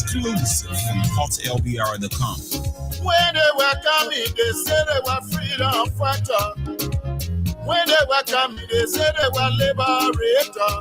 Exclusive from HotLBR.com. When they were coming, they said they were freedom fighter. When they were coming, they said they were liberator.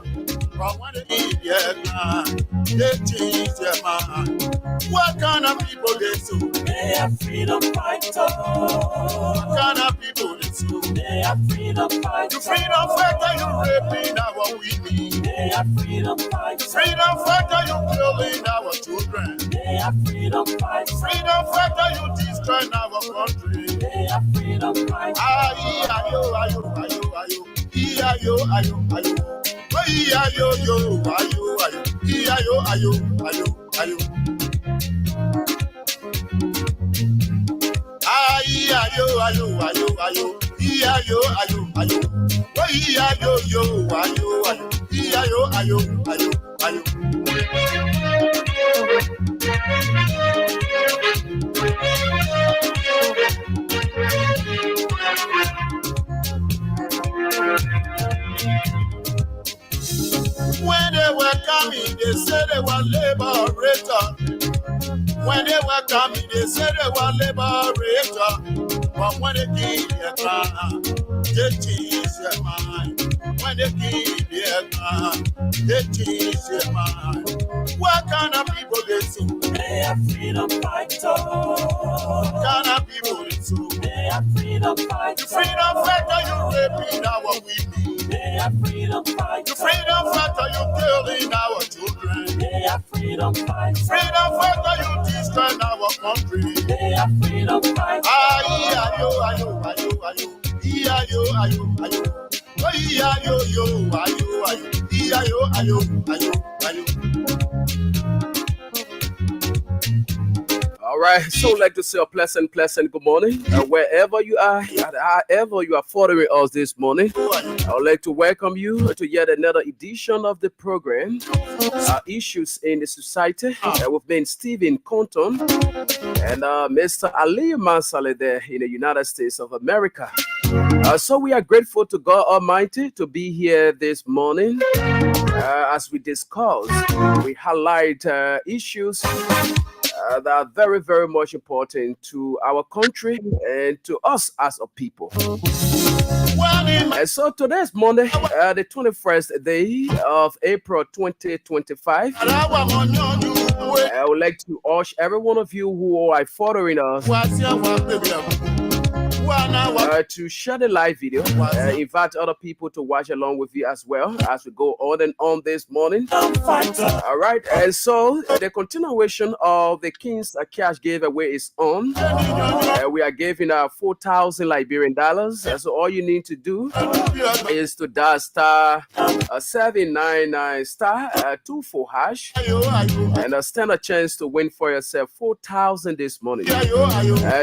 But when they need their mind, they change their mind. What kind of people they so? They are freedom fighters. What kind of people they so? They are freedom fighters. You freedom fighter, you raping our women. They are freedom fighters. Freedom fighter, you killing our children. They are freedom fighters. Freedom fighter, you destroying our country. They are freedom fighters. Ayo, ayo, ayo, ayo, ayo, ayo, ayo. Ayo, yo, ayo, ayo, ayo, ayo, ayo, ayo. Ayo, ayo, ayo, ayo, ayo, ayo, ayo. Ayo, yo, ayo, ayo, ayo, ayo. When they were coming, they said they were liberator. When they were coming, they said they were liberator. But when they came their ground, they changed their mind. When they came their ground, they changed their mind. What kind of people they so? They are freedom fighters. What kind of people they so? They are freedom fighters. You freedom fighter, you raping our women. They are freedom You fighters. freedom fighter, you killing our children. They are freedom fighters. Freedom fighter, you destroying our country. They are freedom fighters. Ayo, ayo, ayo, ayo, ayo, ayo, ayo. Ayo, yo, ayo, ayo, ayo, ayo, ayo. All right, so I'd like to say a pleasant good morning. Wherever you are, however you are following us this morning, I would like to welcome you to yet another edition of the program, Issues in the Society. We've been Stephen Compton and Mr. Ali Mansale there in the United States of America. So we are grateful to God Almighty to be here this morning as we discuss, we highlight issues that are very, very much important to our country and to us as a people. And so today's Monday, the 21st day of April 2025. I would like to urge every one of you who are following us to share the live video, invite other people to watch along with you as well as we go on and on this morning. All right, and so the continuation of the King's Cash giveaway is on. We are giving out 4,000 Liberian dollars. So all you need to do is to dial star 799 star 24 hash and stand a chance to win for yourself 4,000 this morning.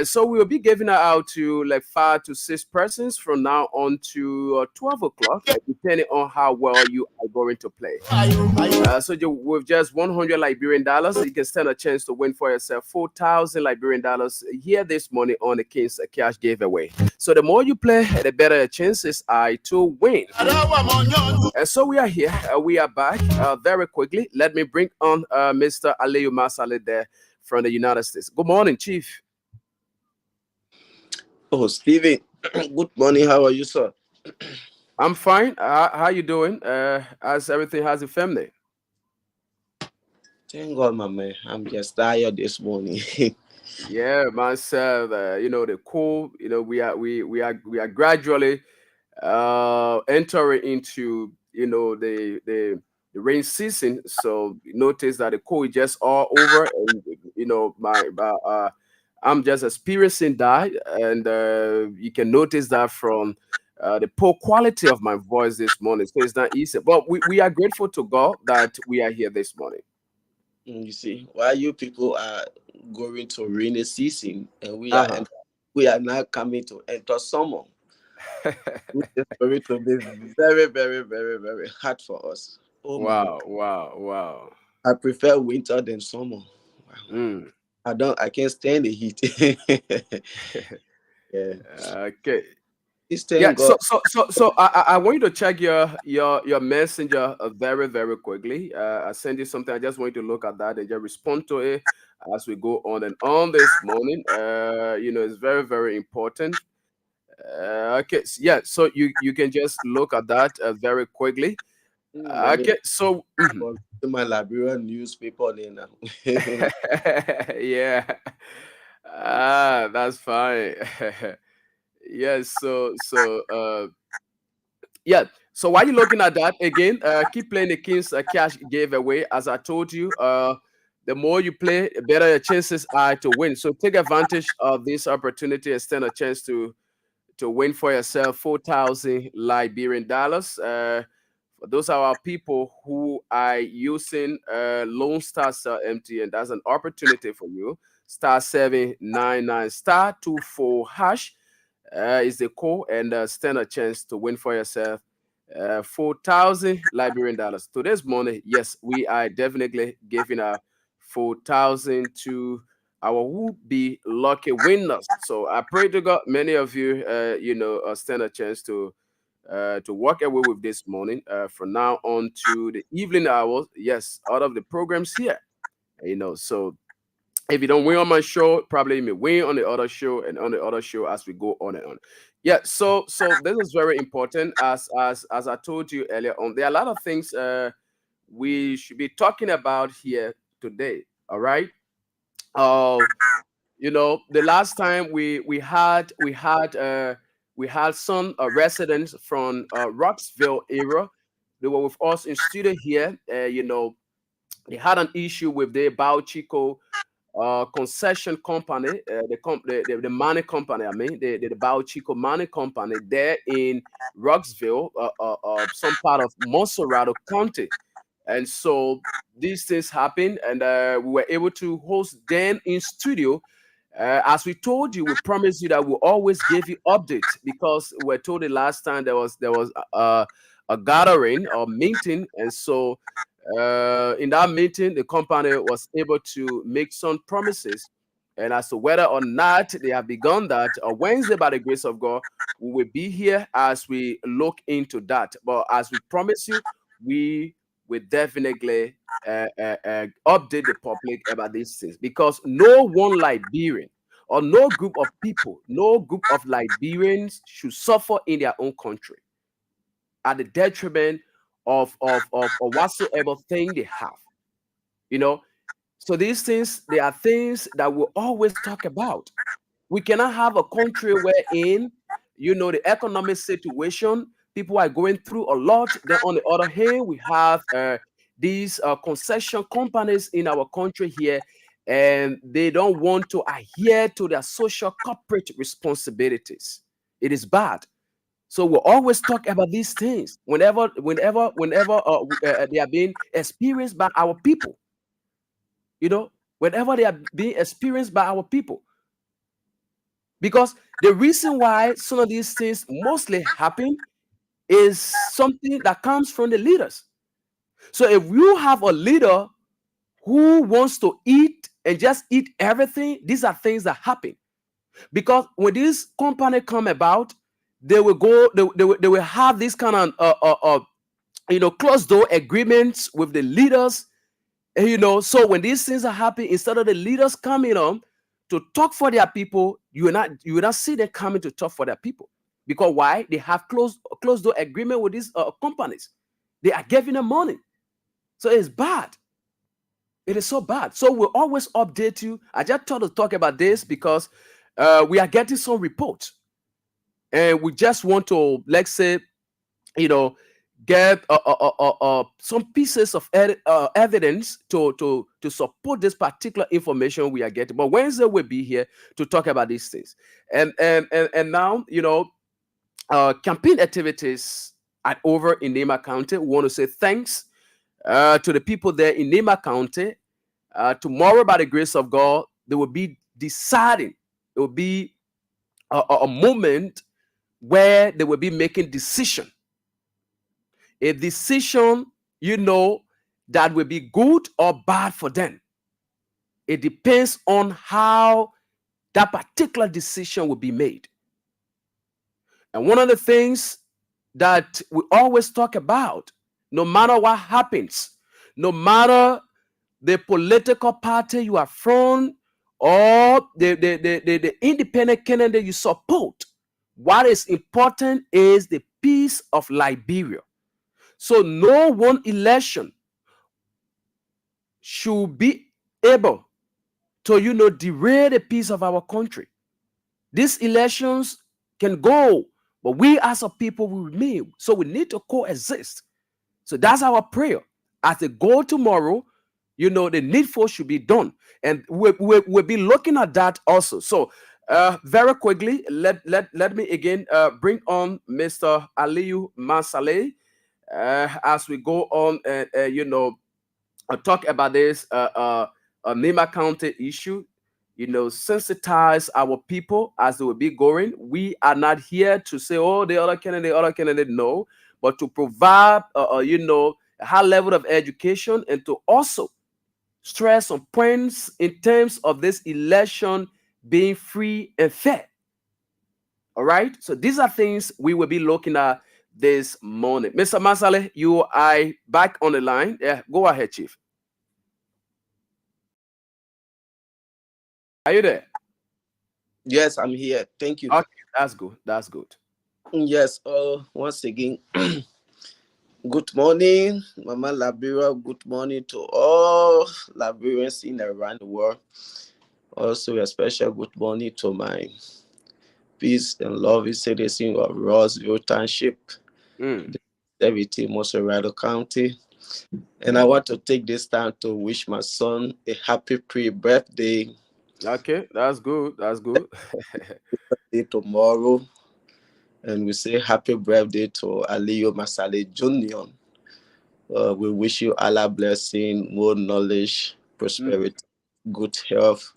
So we will be giving out to like 5 to 6 persons from now on to 12 o'clock, depending on how well you are going to play. So with just 100 Liberian dollars, you can stand a chance to win for yourself 4,000 Liberian dollars here this morning on the King's Cash giveaway. So the more you play, the better your chances are to win. And so we are here. We are back very quickly. Let me bring on Mr. Aliyu Masale there from the United States. Good morning, Chief. Oh, Stephen, good morning. How are you, sir? I'm fine. How you doing? As everything has a family? Thank God, my man. I'm just tired this morning. Yeah, myself. The cool. We are gradually entering into the rain season. So notice that the cold is just all over, and I'm just experiencing that, and you can notice that from the poor quality of my voice this morning. So it's not easy, but we are grateful to God that we are here this morning. You see, while you people are going to rainy season, and we are now coming to enter summer, which is going to be very, very, very, very hard for us. Oh, wow. I prefer winter than summer. Wow. I can't stand the heat. Yeah. Okay. Please thank Yeah, God. so I want you to check your messenger very very quickly. I send you something. I just want you to look at that and just respond to it as we go on and on this morning. It's very very important. Okay, yeah. So you can just look at that very quickly. Let me Okay, so go to my Liberian newspaper there now. yeah, that's fine. Yes, yeah. So while you're looking at that again, keep playing the Kings cash giveaway. As I told you, the more you play, the better your chances are to win. So take advantage of this opportunity and stand a chance to win for yourself 4,000 Liberian dollars. For those are our people who are using Lone Star Cell MTN. That's an opportunity for you. Star 799 star 24 hash is the code, and stand a chance to win for yourself 4,000 Liberian dollars. Today's morning, yes, we are definitely giving a 4,000 to our would be lucky winners. So I pray to God, many of you, stand a chance to walk away with this morning. From now on to the evening hours, yes, out of the programs here, So if you don't win on my show, probably you may win on the other show and on the other show as we go on and on. Yeah, so this is very important. As I told you earlier on, there are a lot of things we should be talking about here today. All right. The last time we had some residents from Roxville area. They were with us in studio here. They had an issue with the Bauchico concession company, the mining company. I mean, the Bauchico mining company there in Roxville, some part of Monserrado County. And so these things happened, and we were able to host Dan in studio. As we told you, we promised you that we'll always give you updates because we were told the last time there was a gathering or meeting, and so in that meeting, the company was able to make some promises. And as to whether or not they have begun that, on Wednesday, by the grace of God, we will be here as we look into that. But as we promise you, we will definitely update the public about these things because no one Liberian or no group of people, no group of Liberians should suffer in their own country at the detriment of whatsoever thing they have. So these things, they are things that we'll always talk about. We cannot have a country wherein, the economic situation, people are going through a lot. Then on the other hand, we have these concession companies in our country here, and they don't want to adhere to their social corporate responsibilities. It is bad. So we'll always talk about these things whenever they are being experienced by our people. Whenever they are being experienced by our people. Because the reason why some of these things mostly happen is something that comes from the leaders. So if you have a leader who wants to eat and just eat everything, these are things that happen. Because when this company come about, they will go, they will have this kind of closed door agreements with the leaders. So when these things are happening, instead of the leaders coming on to talk for their people, you will not see them coming to talk for their people. Because why? They have closed door agreement with these companies. They are giving them money. So it's bad. It is so bad. So we'll always update you. I just thought to talk about this because we are getting some reports. And we just want to, let's say, get some pieces of evidence to support this particular information we are getting. But Wednesday will be here to talk about these things. And now, campaign activities are over in Nema County. We want to say thanks to the people there in Nema County. Tomorrow, by the grace of God, they will be deciding. It will be a moment where they will be making decision. A decision, that will be good or bad for them. It depends on how that particular decision will be made. And one of the things that we always talk about, no matter what happens, no matter the political party you are from or the independent candidate you support, what is important is the peace of Liberia. So no one election should be able to derail the peace of our country. These elections can go, but we as a people will remain. So we need to coexist. So that's our prayer. As they go tomorrow, the needful should be done. And we'll be looking at that also. So very quickly, let me again bring on Mr. Aliyu Mansaleh as we go on, talk about this Nima County issue. Sensitize our people as they will be going. We are not here to say, oh, the other candidate, no, but to provide, a high level of education and to also stress on points in terms of this election being free and fair. All right. So these are things we will be looking at this morning. Mr. Mansaleh, you are back on the line. Yeah, go ahead, Chief. Are you there? Yes, I'm here. Thank you. Okay, that's good. That's good. Yes. Once again, good morning, Mama Liberia. Good morning to all Liberians in around the world. Also, a special good morning to my peace and loving citizen of Rossville Township, the 17 Moserado County. And I want to take this time to wish my son a happy pre-birthday. Okay, that's good. That's good. Tomorrow, and we say happy birthday to Aliyu Mansaleh Jr. We wish you Allah blessing, more knowledge, prosperity, good health,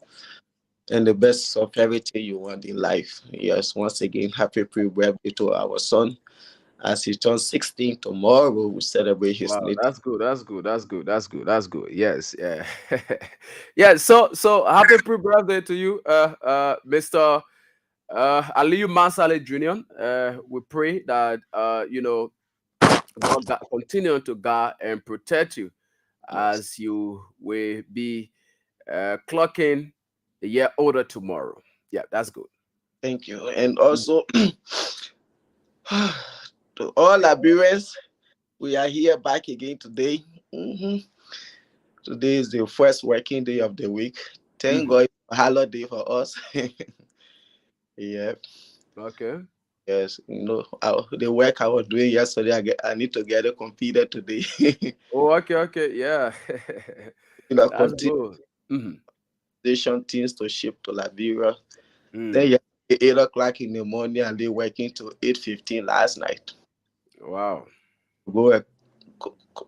and the best of everything you want in life. Yes, once again, happy pre-birthday to our son. As he turns 16 tomorrow, we celebrate his native. That's good. That's good. That's good. That's good. That's good. Yes. Yeah. Yeah. So happy pre-birthday to you, Mr. Aliyu Mansaleh Jr. We pray that God continue to guard and protect you as you will be clocking a year older tomorrow. Yeah, that's good. Thank you. And also to all Liberians, we are here back again today. Today is the first working day of the week. Thank God it's a holiday for us. Yeah. Okay. Yes, the work I was doing yesterday, I need to get it completed today. Oh, okay, yeah. That's good. Station things to ship to Liberia. Then 8 o'clock in the morning, and they working till 8:15 last night. Wow. Go and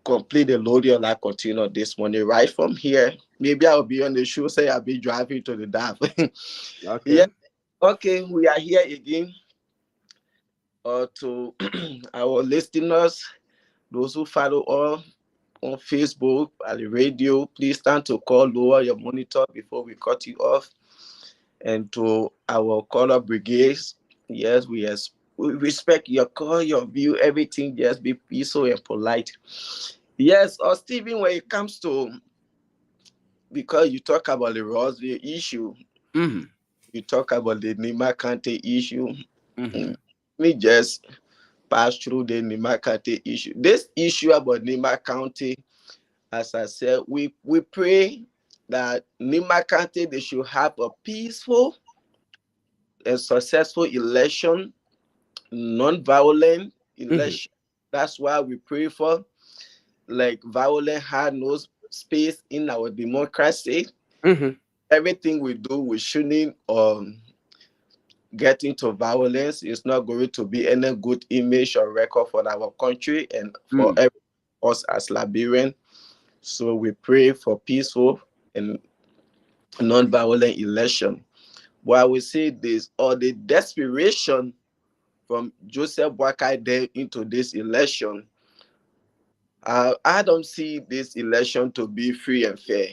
complete the loading and I continue this morning. Right from here, maybe I'll be on the show, say I'll be driving to the DAF. Okay. Yeah. Okay, we are here again. To our listeners, those who follow us on Facebook, at the radio, please stand to call, lower your monitor before we cut you off. And to our caller brigades, yes, we respect your call, your view, everything. Just be peaceful and polite. Yes, or Stephen, when it comes to, because you talk about the Rossville issue, you talk about the Nima County issue. Me just pass through the Nima County issue. This issue about Nima County, as I said, we pray that Nima County, they should have a peaceful and successful election, non-violent election. That's why we pray for. Like, violence had no space in our democracy. Everything we do, we shouldn't get into violence. It's not going to be any good image or record for our country and for us as Liberians. So we pray for peaceful and non-violent election. But I will say this, or the desperation from Joseph Boakai there into this election, I don't see this election to be free and fair.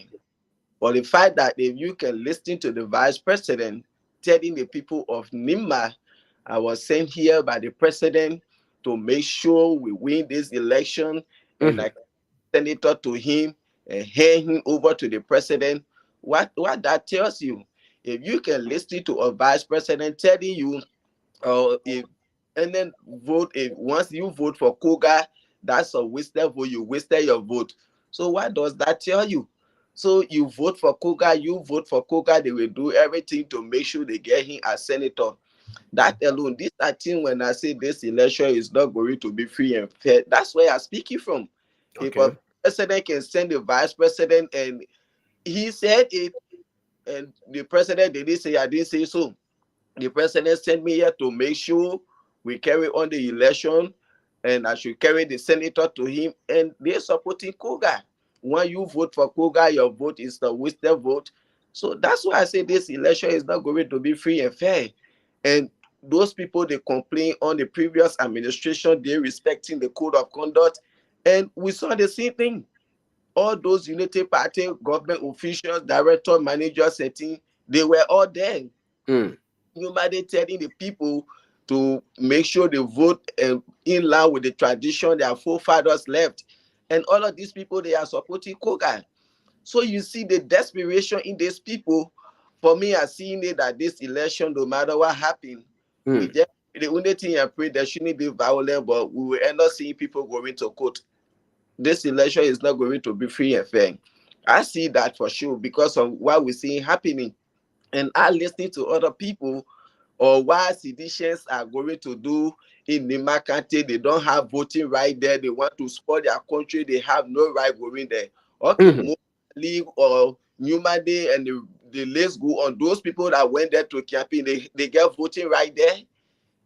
But the fact that if you can listen to the vice president telling the people of Nima I was sent here by the president to make sure we win this election, and I senator to him and hand him over to the president. What that tells you, if you can listen to a vice president telling you, if and then vote, if once you vote for Koga, that's a wasted vote, you wasted your vote. So what does that tell you? So you vote for Koga, they will do everything to make sure they get him as senator. That alone, this I think when I say this election is not going to be free and fair, that's where I'm speaking from. Okay. If a president can send the vice president and he said it, and the president didn't say, I didn't say so. The president sent me here to make sure we carry on the election, and I should carry the senator to him, and they're supporting Koga. When you vote for Koga, your vote is the wasted vote. So that's why I say this election is not going to be free and fair. And those people, they complain on the previous administration, they're respecting the code of conduct. And we saw the same thing. All those Unity Party government officials, director, managers, setting, they were all there. You might be telling the people to make sure they vote in line with the tradition their forefathers left. And all of these people, they are supporting Koga. So you see the desperation in these people. For me, I seen it that this election, no matter what happened, the only thing I pray there shouldn't be violent, but we will end up seeing people going to court. This election is not going to be free and fair. I see that for sure because of what we're seeing happening. And I listen to other people or what seditionists are going to do in Nima County. They don't have voting right there. They want to spoil their country. They have no right going there. Okay, League or Newman Day and the list go on. Those people that went there to campaign, they get voting right there.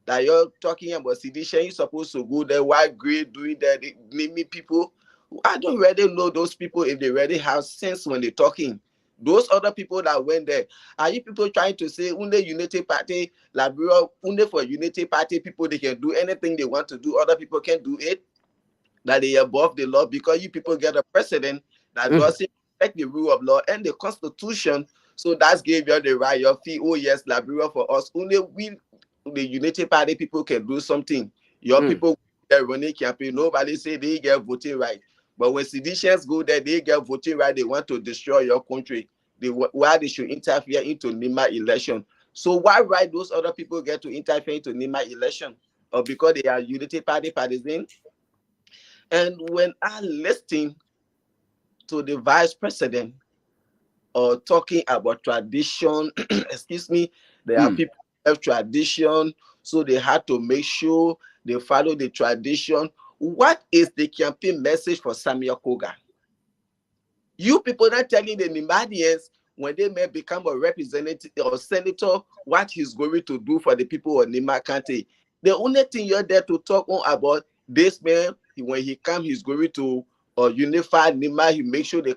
That you're talking about sedition, you're supposed to go there. Why great doing that? They name people. I don't really know those people if they really have sense when they're talking. Those other people that went there, are you people trying to say only Unity Party, Liberia, only for Unity Party people they can do anything they want to do, other people can't do it? That they are above the law because you people get a president that doesn't respect the rule of law and the constitution. So that's gave you the right. Your fee, oh yes, Liberia for us. Only we, the Unity Party people can do something. Your people they're running campaign. Nobody say they get voting right. But when seditionists go there, they get voting right. They want to destroy your country. Why they should interfere into Nima election. So why right those other people get to interfere into Nima election? Or because they are Unity Party partisan? And when I listen to the vice president or talking about tradition, excuse me, there are people who have tradition, so they had to make sure they follow the tradition. What is the campaign message for Samuel Koga? You people are telling the Nimadians when they may become a representative or senator, what he's going to do for the people of Nima County. The only thing you're there to talk about, this man, when he comes, he's going to unify Nima. He make sure the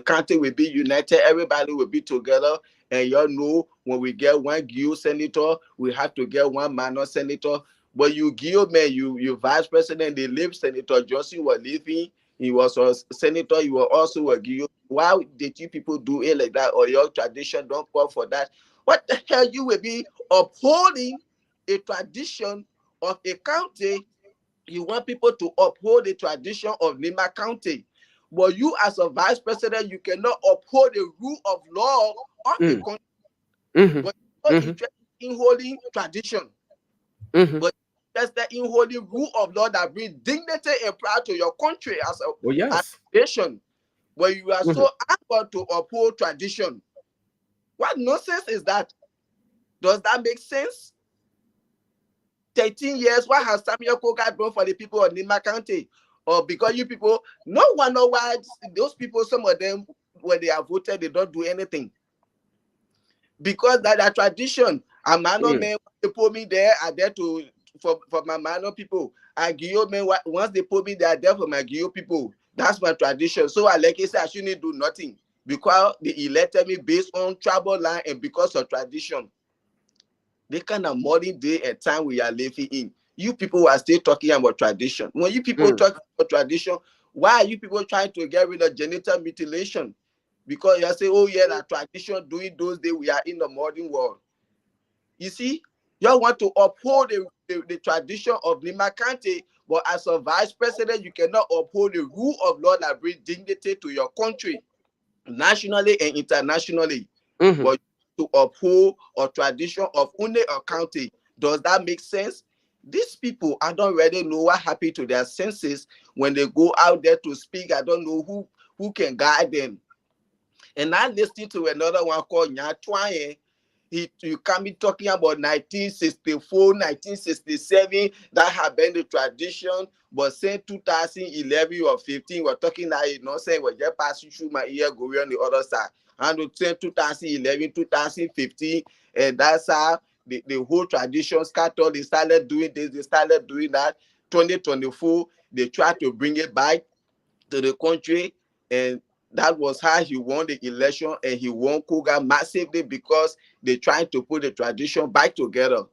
country will be united. Everybody will be together. And you know, when we get one Gio senator, we have to get one minor senator. But you Gio, man, you vice president, they leave Senator Johnson was leaving. He was a senator. You were also a Gio. Why did you people do it like that? Or your tradition don't call for that? What the hell you will be upholding a tradition of a county? You want people to uphold the tradition of Nima County. But you as a vice president, you cannot uphold the rule of law of the country. But you're interested in holding tradition. But that's the in holy rule of law that brings dignity and pride to your country as a nation. Where you are so able to uphold tradition. What nonsense is that? Does that make sense? 13 years, what has Samuel Koga done for the people of Nima County? Or because you people, no one knows why those people, some of them, when they are voted, they don't do anything. Because that a tradition. A minor man, they put me there, are there to for my minor people. And Gio men, once they put me there, are there for my Gio people. That's my tradition. So I like I said, I shouldn't do nothing because they elected me based on tribal line and because of tradition. The kind of modern day and time we are living in. You people are still talking about tradition. When you people talk about tradition, why are you people trying to get rid of genital mutilation? Because you say, oh yeah, that tradition doing those days we are in the modern world. You see, You want to uphold the tradition of Nima County, but as a vice president, you cannot uphold the rule of law that brings dignity to your country, nationally and internationally. But to uphold a tradition of Une County, does that make sense? These people, I don't really know what happened to their senses when they go out there to speak. I don't know who can guide them. And I listened to another one called Nyatwaye. You can be talking about 1964, 1967, that had been the tradition, but since 2011 or 15, we're talking that, saying we're just passing through my ear, going on the other side. And since 2011, 2015, and that's how the whole tradition scattered. They started doing this, they started doing that. 2024, they tried to bring it back to the country, and that was how he won the election, and he won Kruger massively because they tried to put the tradition back together.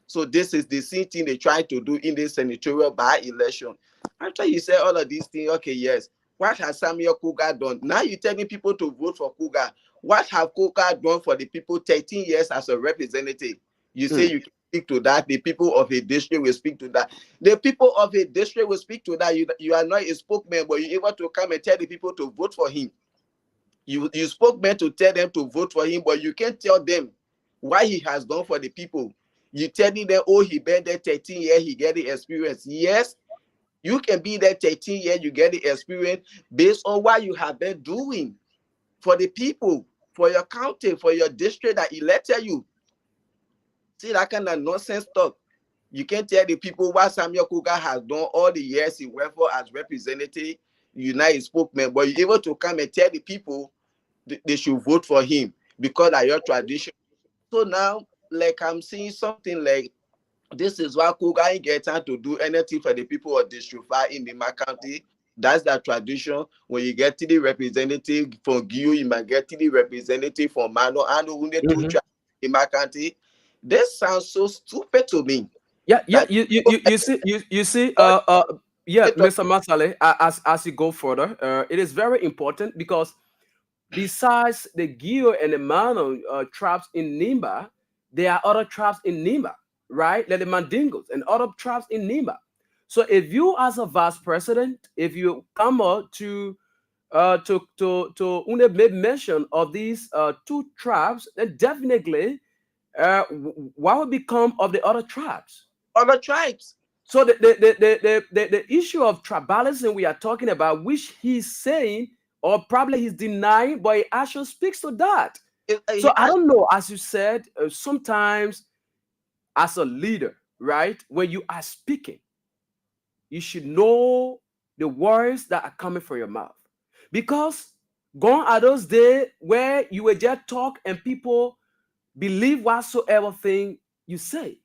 So this is the same thing they tried to do in the senatorial by-election. After you say all of these things, okay, yes, what has Samuel Kruger done? Now you're telling people to vote for Kruger. What have Kruger done for the people 13 years as a representative? You say you can speak to that. The people of a district will speak to that. The people of a district will speak to that. You are not a spokesman, but you're able to come and tell the people to vote for him. You spokesman to tell them to vote for him, but you can't tell them what he has done for the people. You telling them, oh, he been there 13 years, he get the experience. Yes, you can be there 13 years, you get the experience based on what you have been doing for the people, for your county, for your district that elected you. See that kind of nonsense talk. You can't tell the people what Samuel Kruger has done all the years he went for as representative, United spokesman, but you're able to come and tell the people they should vote for him because of your tradition. So now, like I'm seeing something like this is why Kruger ain't get time to do anything for the people of District 5 in Nima County. That's the tradition. When you get to the representative from Giu, you might get to the representative from Mano and Nima County. This sounds so stupid to me. Yeah, you see, Mr. Masale, as you go further, it is very important because besides the Gio and the Mano tribes in Nimba, there are other tribes in Nimba, right? Like the Mandingos and other tribes in Nimba. So if you, as a vice president, if you come up to make mention of these two tribes, then definitely, what will become of the other tribes? Other tribes. So the issue of tribalism we are talking about, which he's saying, or probably he's denying, but he actually speaks to that. So I don't know, as you said, sometimes as a leader, right, when you are speaking, you should know the words that are coming from your mouth. Because gone are those days where you will just talk and people believe whatsoever thing you say.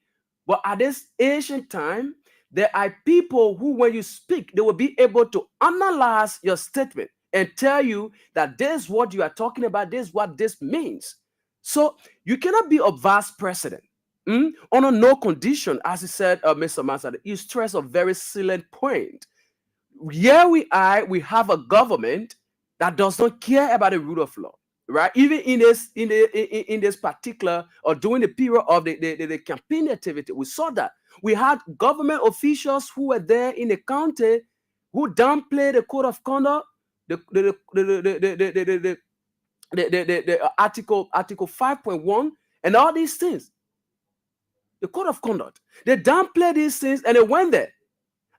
But at this ancient time, there are people who, when you speak, they will be able to analyze your statement and tell you that this is what you are talking about, this is what this means. So you cannot be a vice president on a no condition, as you said, Mr. Master. You stress a very salient point. Here we are, we have a government that does not care about the rule of law. Right, even in this particular or during the period of the campaign activity, we saw that we had government officials who were there in the county who downplayed the code of conduct, the article 5.1 and all these things. The code of conduct, they downplayed these things and they went there.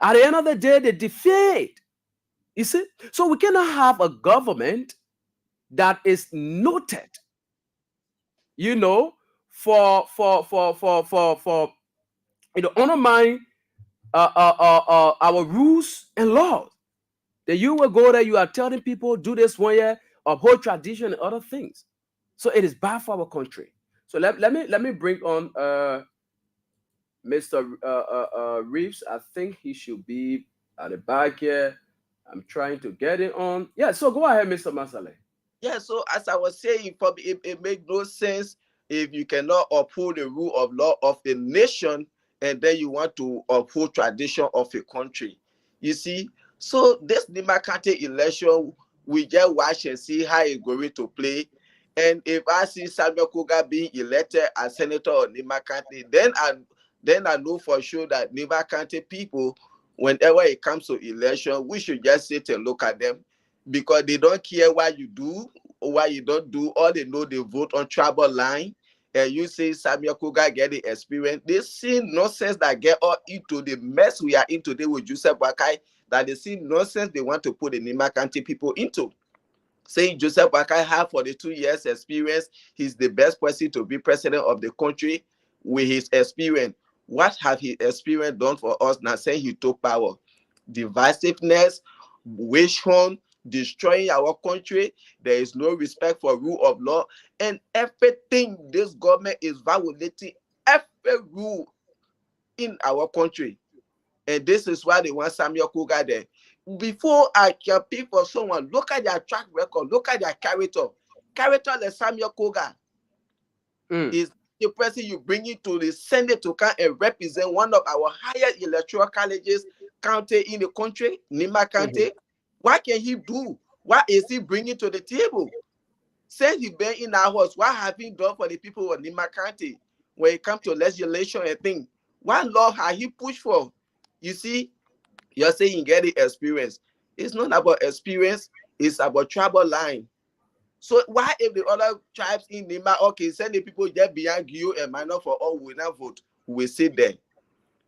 At the end of the day, they defied. You see, so we cannot have a government that is noted, for undermine our rules and laws. That you will go there, you are telling people do this one year, uphold tradition and other things. So it is bad for our country. So let me bring on Mr. Reeves. I think he should be at the back here. I'm trying to get it on. Yeah, so go ahead, Mr. Masale. Yeah, so as I was saying, it makes no sense if you cannot uphold the rule of law of a nation and then you want to uphold tradition of a country. You see, so this Nima County election, we just watch and see how it's going to play. And if I see Samuel Kuga being elected as senator of Nima County, then I know for sure that Nima County people, whenever it comes to election, we should just sit and look at them, because they don't care what you do or what you don't do. All they know, they vote on tribal line. And you say Samuel Kuga get the experience. They see nonsense that get all into the mess we are in today with Joseph Boakai, that they see nonsense they want to put the Nima County people into. Saying Joseph Boakai have 42 years experience, he's the best person to be president of the country with his experience. What have his experience done for us now? Saying he took power, divisiveness, wage hunt, destroying our country. There is no respect for rule of law, and everything this government is violating every rule in our country. And this is why they want Samuel Kuga there. Before I can pick for someone, look at their track record, look at their character. Character like Samuel Kuga is the person you bring into the Senate to come and represent one of our highest electoral colleges county in the country, Nima County. What can he do? What is he bringing to the table? Since he's been in our house, what have he done for the people of Nima County when it comes to legislation and things? What law has he pushed for? You see, you're saying get the experience. It's not about experience, it's about tribal line. So why if the other tribes in Nima, okay, send the people just beyond you and minor for all will not vote, we sit there.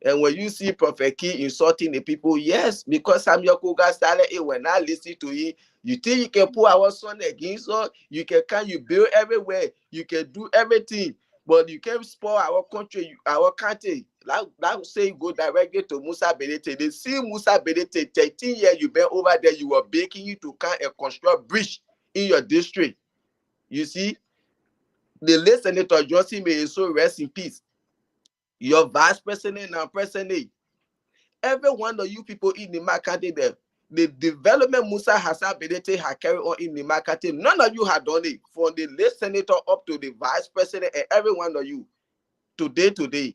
And when you see Prophet Key insulting the people, yes, because Samuel Kuga started it, when I listen to him, you think you can put our son against us, you you build everywhere, you can do everything, but you can't spoil our country, our country. That say go directly to Musa Benete. They see Musa Benete, 13 years you've been over there, you were begging you to come and construct bridge in your district. You see, the late Senator Johnson may so rest in peace. Your vice president and president, every one of you people in Nima County there, the development Musa Hassan Benete had carried on in Nima County, none of you had done it. From the late senator up to the vice president and every one of you, today.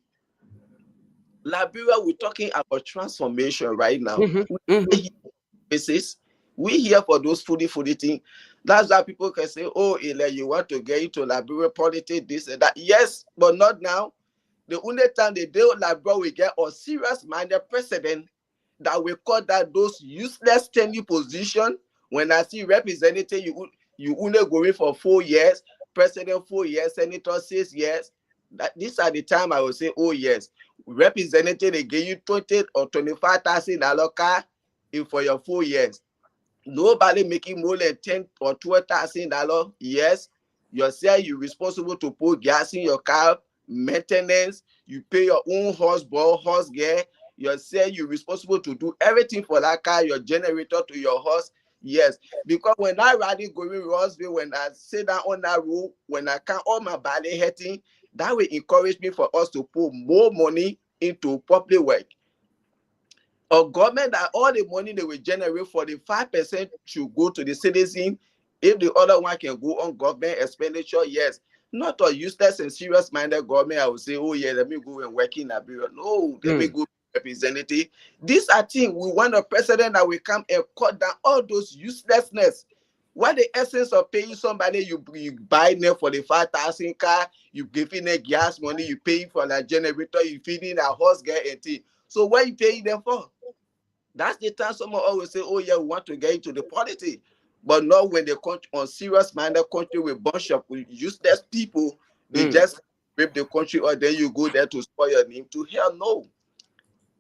Liberia, we're talking about transformation right now. We here for those foodie things. That's why people can say, oh, Ile, you want to get into Liberia politics, this and that. Yes, but not now. The only time they do Liberia, we get a serious-minded president that will cut that those useless standing position. When I see representative, you only going for 4 years, president 4 years, senator 6 years. These are the time I will say, oh yes, representative, they give you 20 or 25,000 car for your 4 years. Nobody making more than 10 or 12,000 dollars. Yes, yourself, you're responsible to put gas in your car, maintenance, you pay your own horse gear. Yourself, you're responsible to do everything for that car, your generator to your horse. Yes, because when I ride going Rossville, when I sit down on that road, when I can't all my body hurting, that will encourage me for us to put more money into public work. A government that all the money they will generate, 45% should go to the citizen. If the other one can go on government expenditure, yes. Not a useless and serious-minded government, I would say, oh yeah, let me go and work in Liberia. No, let me go representative. These are things we want a president that will come and cut down all those uselessness. What the essence of paying somebody, you buy them for the 5,000 car, you giving them gas money, you paying for the generator, you feeding a horse girl and thing. So what are you paying them for? That's the time someone always say, oh yeah, we want to get into the politics. But not when they come on serious-minded country with a bunch of useless people, they just rip the country, or then you go there to spoil your name. To hell no.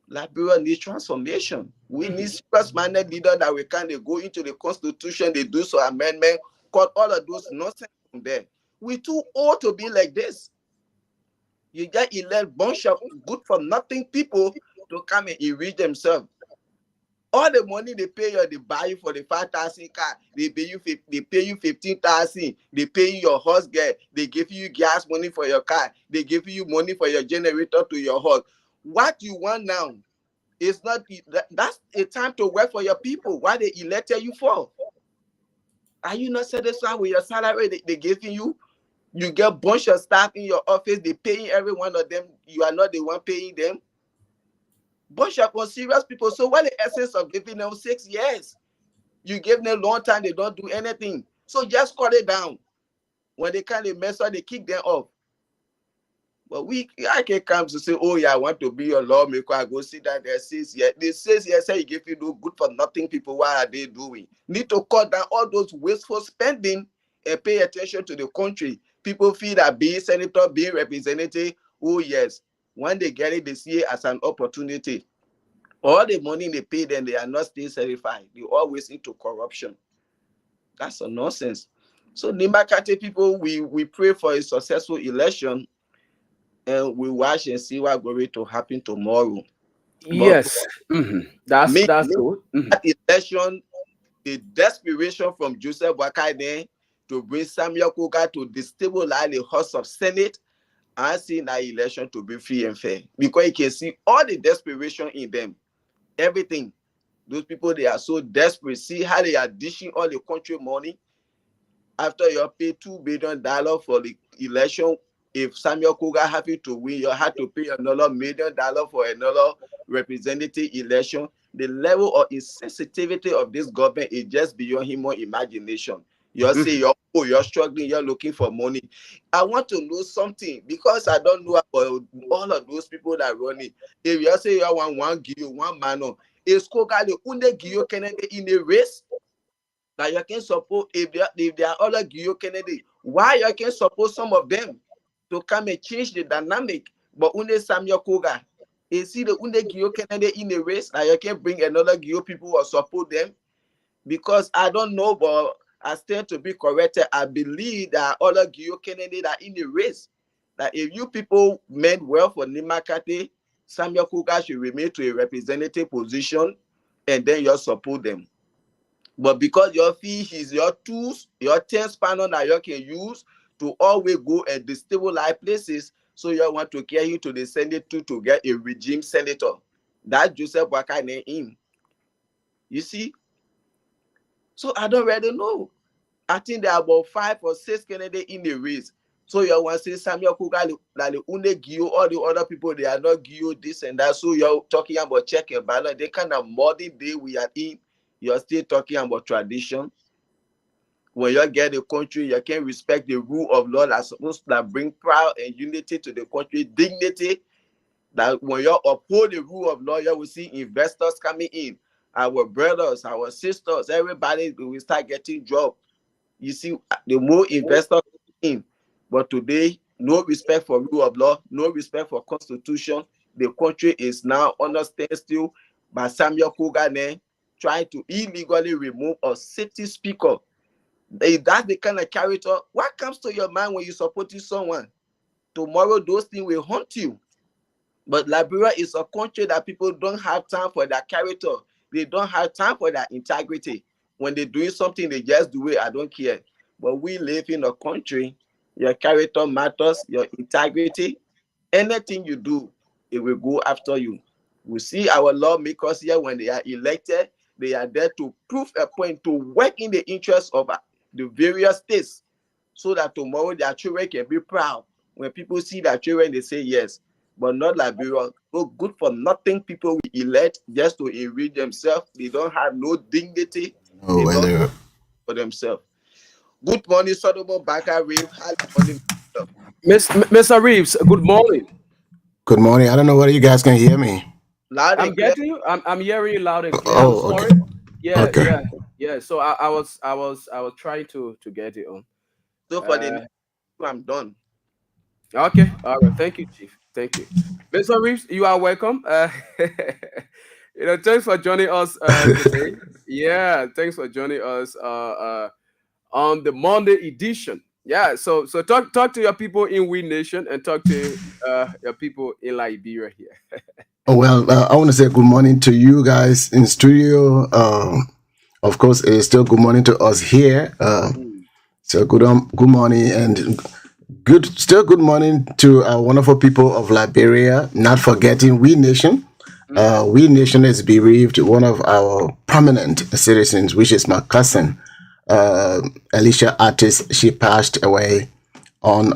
Liberia needs transformation. We need serious-minded leaders that we can go into the constitution, they do some amendment, cut all of those nonsense from there. We're too old to be like this. You get elect bunch of good for nothing people to come and enrich themselves. All the money they pay you, they buy you for the 5,000 car. They pay you 15,000. They pay you your horse gear. They give you gas money for your car. They give you money for your generator to your horse. What you want now is not. That's a time to work for your people. What they elected you for? Are you not satisfied with your salary they giving you? You get a bunch of staff in your office. They paying every one of them. You are not the one paying them. Bunch of serious people. So what the essence of giving them 6 years? You give them a long time, they don't do anything. So just cut it down. When they kind of mess up, they kick them off. But I can come to say, oh yeah, I want to be your lawmaker. I go see that there says yeah. They says yes, say you give you no good for nothing people. What are they doing? Need to cut down all those wasteful spending and pay attention to the country. People feel that being senator, being representative, oh yes, when they get it, they see it as an opportunity. All the money they pay them, they are not still certified. They always into corruption. That's a nonsense. So Nimba County people, we pray for a successful election. And we watch and see what's going to happen tomorrow. Yes, that's good. That election, the desperation from Joseph Boakai to bring Samuel Kuka to destabilize the House of Senate and see that election to be free and fair. Because you can see all the desperation in them. Everything. Those people, they are so desperate. See how they are dishing all the country money. After you pay $2 billion for the election, if Samuel Kuka happy to win, you have to pay another $1 million for another representative election. The level of insensitivity of this government is just beyond human imagination. You say you're struggling, you're looking for money. I want to know something because I don't know about all of those people that run it. If you say you want one Gio, one man, is Kuka the only Gio Kennedy in the race? Now you can support if there are other Gio Kennedy, why you can support some of them to come and change the dynamic? But only Samuel Kuka, is he the only Gio Kennedy in the race? Now you can bring another Gio people or support them? Because I don't know, but I stand to be corrected. I believe that other Gio Kennedy that in the race. That if you people meant well for Nimba County, Samuel Kuka should remain to a representative position and then you support them. But because your fee is your tools, your 10 spanner that you can use to always go and destabilize places, so you want to carry him to the Senate to get a regime senator. That Joseph Boakai named him. You see? So I don't really know. I think there are about 5 or 6 candidates in the race. So you want to say Samuel Kuka, like the Unde Gio, all the other people, they are not Gio, this and that. So you're talking about check and balance. The kind of modern day we are in, you're still talking about tradition. When you get the country, you can respect the rule of law that's supposed to bring pride and unity to the country, dignity. That when you uphold the rule of law, you will see investors coming in. Our brothers, our sisters, everybody will start getting jobs. You see, the more investors in. But today, no respect for rule of law, no respect for constitution. The country is now under standstill by Samuel Kuka trying to illegally remove a city speaker. That's the kind of character. What comes to your mind when you supporting someone? Tomorrow, those things will haunt you. But Liberia is a country that people don't have time for their character. They don't have time for their integrity. When they're doing something, they just do it. I don't care. But we live in a country, your character matters, your integrity. Anything you do, it will go after you. We see our lawmakers here when they are elected, they are there to prove a point, to work in the interest of the various states so that tomorrow their children can be proud. When people see their children, they say yes. But not Liberia. No good for nothing people we elect just to enrich themselves. They don't have no dignity. For themselves. Good morning, Solomon Baka Reeves. Mr. Reeves, good morning. Good morning. I don't know whether you guys can hear me. Loud I'm getting you. I'm hearing you loud and clear. Oh, okay. Yeah. So I was trying to get it on. So for the next two, I'm done. Okay. All right. Thank you, Chief. Thank you, Mr. Reeves. You are welcome. Thanks for joining us today. Yeah, thanks for joining us on the Monday edition. Yeah, so talk to your people in We Nation and talk to your people in Liberia here. Well, I want to say good morning to you guys in studio. Of course, it's still good morning to us here. So good morning and good morning to our wonderful people of Liberia. Not forgetting We Nation. We Nation is bereaved one of our prominent citizens, which is my cousin, Alicia Artis. She passed away on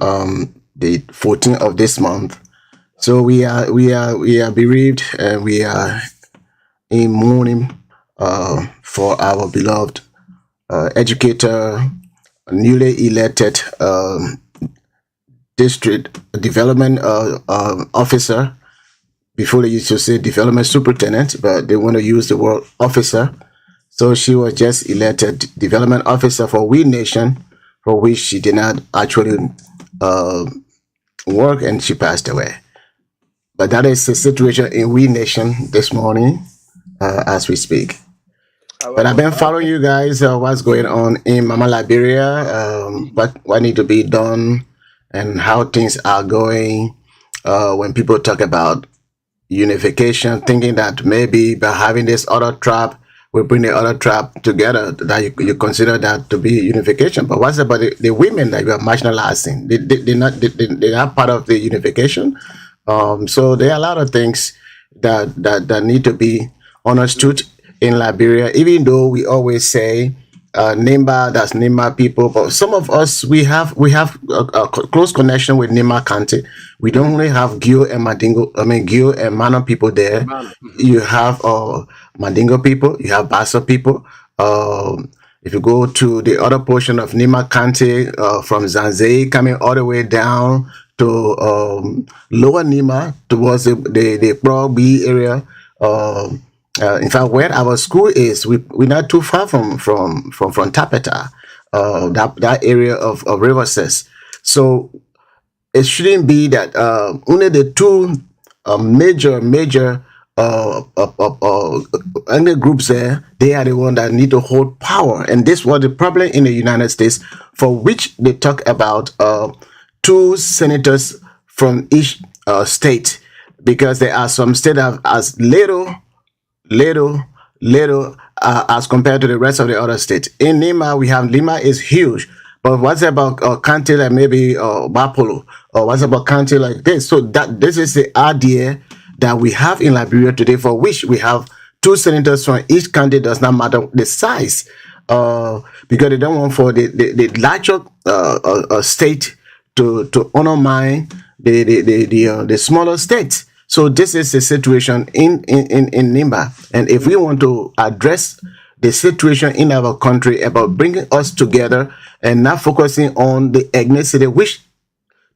the 14th of this month. So we are bereaved and we are in mourning for our beloved educator, newly elected district development officer. Before they used to say development superintendent, but they want to use the word officer. So she was just elected development officer for We Nation, for which she did not actually work, and she passed away. But that is the situation in We Nation this morning as we speak. But I've been following you guys, what's going on in Mama Liberia, what need to be done, and how things are going. When people talk about unification, thinking that maybe by having this other tribe, we bring the other tribe together, that you consider that to be unification. But what's about the women that you are marginalizing? They're not part of the unification. So there are a lot of things that need to be understood in Liberia, even though we always say Nimba, that's Nimba people, but some of us, we have a close connection with Nimba County. We don't only have Gio and Mano people there. You have Mandingo people, you have Bassa people. If you go to the other portion of Nimba County, from Zanzai coming all the way down to Lower Nima towards the Pro B area. In fact, where our school is, we're not too far from Tapeta, that area of Riverses. So it shouldn't be that only the two major groups there, they are the one that need to hold power. And this was the problem in the United States, for which they talk about 2 senators from each state, because there are some states that have as little as compared to the rest of the other states. In Lima, we have Lima is huge, but what's about a county like maybe Bapolo, or what's about county like this? So that this is the idea that we have in Liberia today, for which we have 2 senators from each county. Does not matter the size, because they don't want for the larger state to undermine the smaller states. So this is the situation in Nimba. And if we want to address the situation in our country about bringing us together and not focusing on the ethnicity, which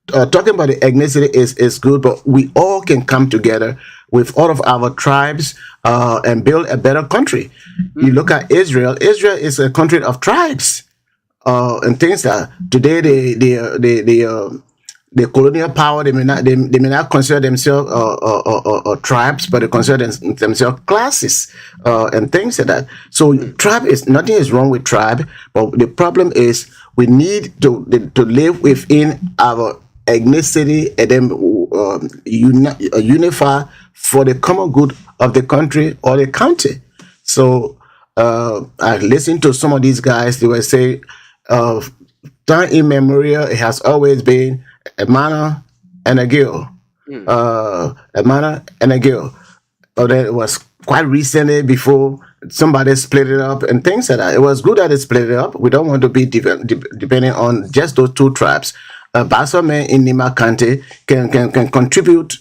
talking about the ethnicity is good, but we all can come together with all of our tribes and build a better country. You look at Israel. Israel is a country of tribes and things that today the colonial power, they may not consider themselves tribes, but they consider themselves classes and things like that. So tribe is nothing is wrong with tribe, but the problem is we need to live within our ethnicity and then unify for the common good of the country or the county. So I listened to some of these guys. They were saying, time immemorial, it has always been a manor and a girl. A manor and a girl. But then it was quite recently before somebody split it up and things like that. It was good that it split it up. We don't want to be depending on just those 2 tribes. Bassa men in Nima County can contribute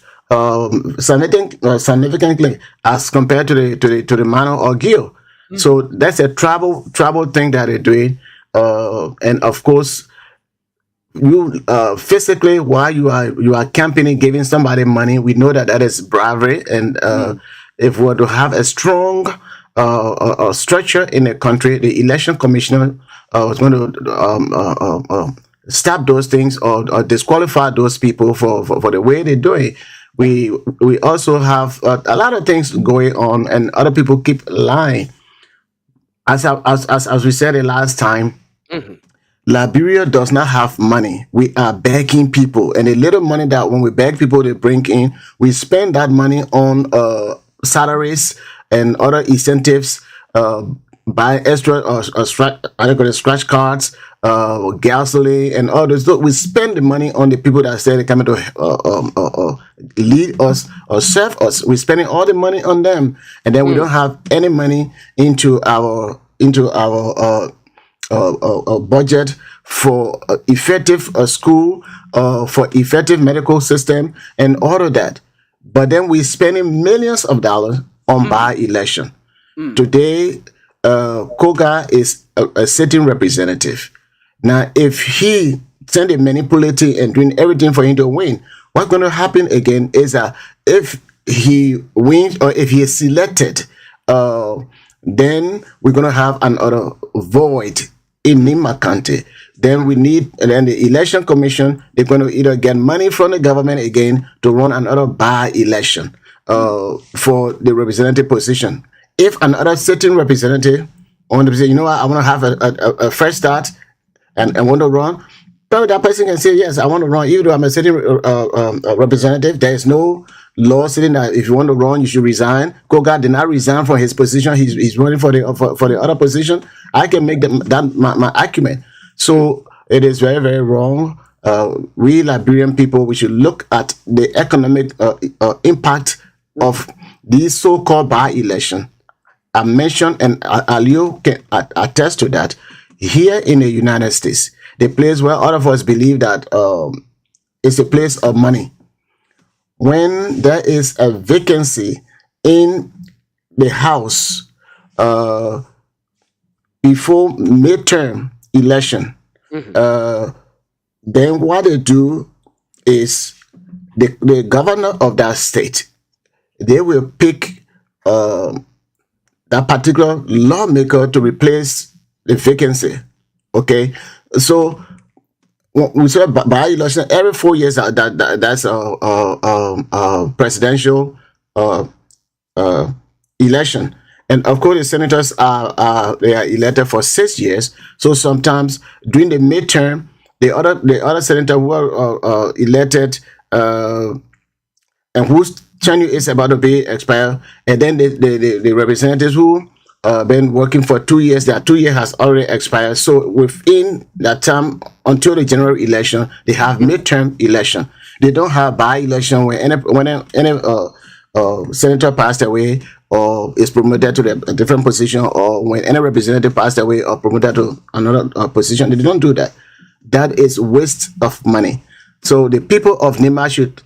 significantly as compared to the manor or Gil. So that's a tribal thing that they're doing. And of course, you physically, while you are campaigning, giving somebody money, we know that is bravery. And if we were to have a strong structure in the country, the election commissioner was going to stop those things or disqualify those people for the way they do it. We also have a lot of things going on, and other people keep lying. As we said the last time. Liberia does not have money. We are begging people, and the little money that when we beg people to bring in, we spend that money on salaries and other incentives, buy extra scratch cards, gasoline, and all those. So we spend the money on the people that say they're coming to lead us or serve us. We're spending all the money on them, and then we don't have any money into our budget for effective school, for effective medical system, and all of that. But then we're spending millions of dollars on by-election. Today, Koga is a sitting representative. Now, if he send a manipulating and doing everything for him to win, what's going to happen again is that if he wins or if he is selected, then we're going to have another void in Nima County. Then we need, and then the election commission, they're going to either get money from the government again to run another by-election for the representative position. If another certain representative want to say, you know what, I want to have a fresh start and want to run, so that person can say, yes, I want to run. Even though I'm a sitting representative, there is no law saying that if you want to run, you should resign. Koga did not resign from his position. He's running for the other position. I can make that my argument. So it is very, very wrong. We Liberian people, we should look at the economic impact of these so-called by-election. I mentioned, and Alio can attest to that, here in the United States, the place where all of us believe that it's a place of money. When there is a vacancy in the House before midterm election, then what they do is the governor of that state, they will pick that particular lawmaker to replace the vacancy. Okay, so we say by election every 4 years. That's a presidential election, and of course the senators they are elected for 6 years. So sometimes during the midterm, the other senator who are elected and whose tenure is about to be expired, and then the representatives who been working for 2 years, that 2 years has already expired. So within that time until the general election, they have midterm election. They don't have by-election when any senator passed away or is promoted to a different position, or when any representative passed away or promoted to another position. They don't do that. That is waste of money. So the people of Nima should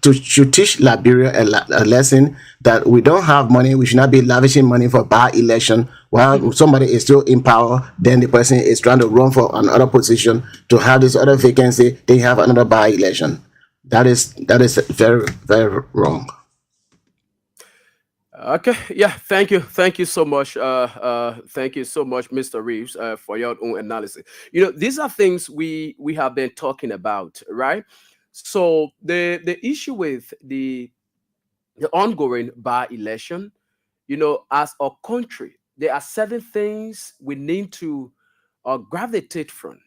teach Liberia a lesson that we don't have money. We should not be lavishing money for by-election while somebody is still in power. Then the person is trying to run for another position to have this other vacancy. They have another by-election. That is very, very wrong. Okay, yeah, thank you so much. Thank you so much, Mr. Reeves, for your own analysis. These are things we have been talking about, right? So the issue with the ongoing by-election, as a country, there are certain things we need to gravitate from,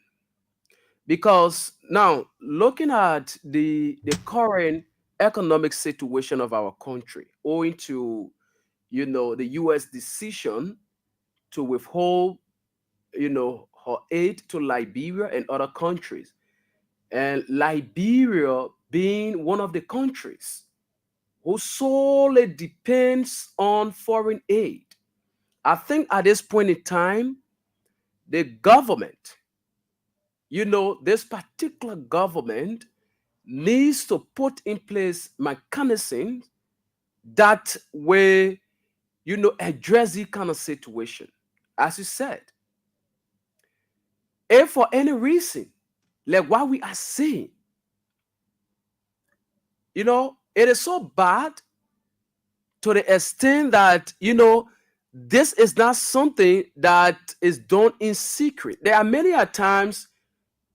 because now looking at the current economic situation of our country, owing to the U.S. decision to withhold her aid to Liberia and other countries, and Liberia being one of the countries who solely depends on foreign aid. I think at this point in time, the government, this particular government needs to put in place mechanisms that will, address this kind of situation. As you said, if for any reason, like what we are seeing, it is so bad to the extent that, this is not something that is done in secret. There are many a times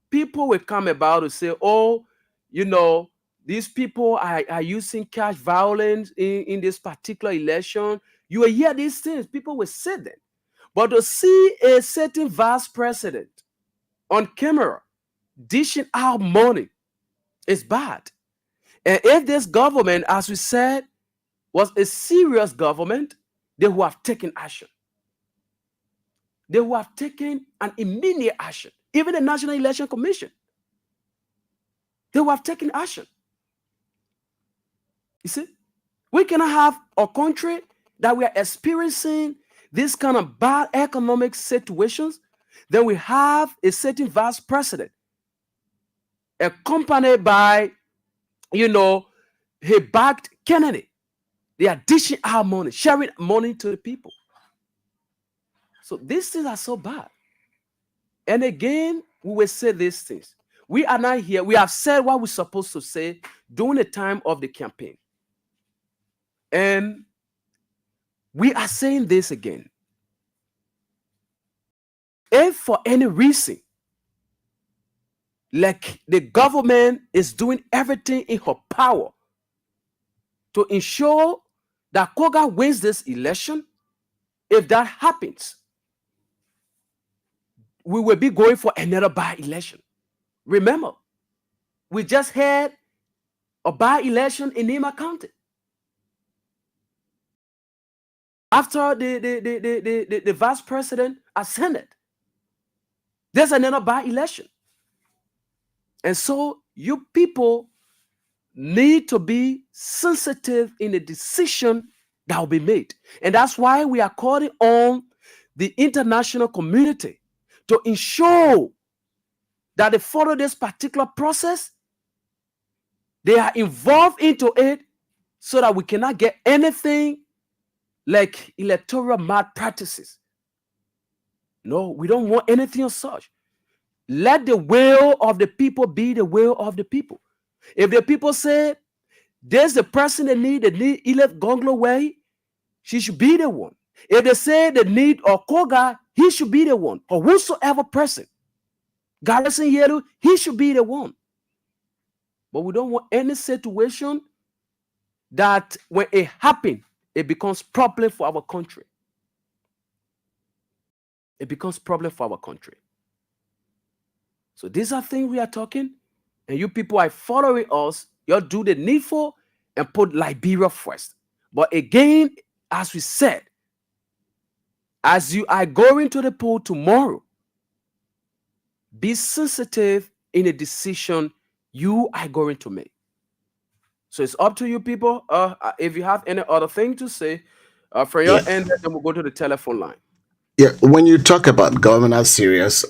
people will come about to say, oh, these people are using cash violence in this particular election. You will hear these things. People will say that. But to see a certain vice president on camera dishing out money is bad. And if this government, as we said, was a serious government, they would have taken action. They would have taken an immediate action. Even the National Election Commission, they would have taken action. You see, we cannot have a country that we are experiencing this kind of bad economic situations. Then we have a certain vice president accompanied by, he backed Kennedy. They are dishing out money, sharing money to the people. So these things are so bad. And again, we will say these things. We are not here. We have said what we're supposed to say during the time of the campaign. And we are saying this again. If for any reason, like the government is doing everything in her power to ensure that Koga wins this election, if that happens, we will be going for another by-election. Remember, we just had a by-election in Nima County. After the vice president ascended, there's another by-election. And so you people need to be sensitive in the decision that will be made. And that's why we are calling on the international community to ensure that they follow this particular process. They are involved into it so that we cannot get anything like electoral malpractices. No, we don't want anything of such. Let the will of the people be the will of the people. If the people say there's the person they need Elif Gonglo way, she should be the one. If they say they need Koga, he should be the one. Or whosoever person. Garrison Yelu, he should be the one. But we don't want any situation that when it happens, it becomes problem for our country. It becomes problem for our country. So these are things we are talking, and you people are following us. You'll do the needful and put Liberia first. But again, as we said, as you are going to the poll tomorrow, be sensitive in the decision you are going to make. So it's up to you people. If you have any other thing to say from your end, then we'll go to the telephone line. Yeah, when you talk about government as serious,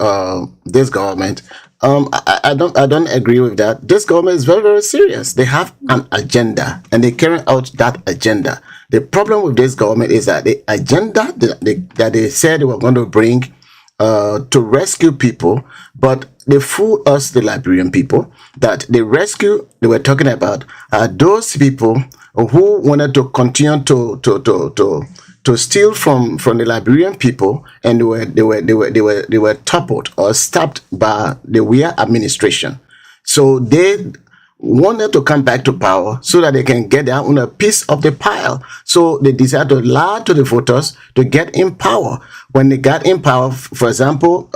this government, I don't agree with that. This government is very, very serious. They have an agenda and they carry out that agenda. The problem with this government is that the agenda that they said they were going to bring to rescue people, but they fooled us, the Liberian people, that the rescue they were talking about are those people who wanted to continue to steal from the Liberian people, and they were toppled or stopped by the Weah administration. So they wanted to come back to power so that they can get their own piece of the pile. So they decided to lie to the voters to get in power. When they got in power, for example,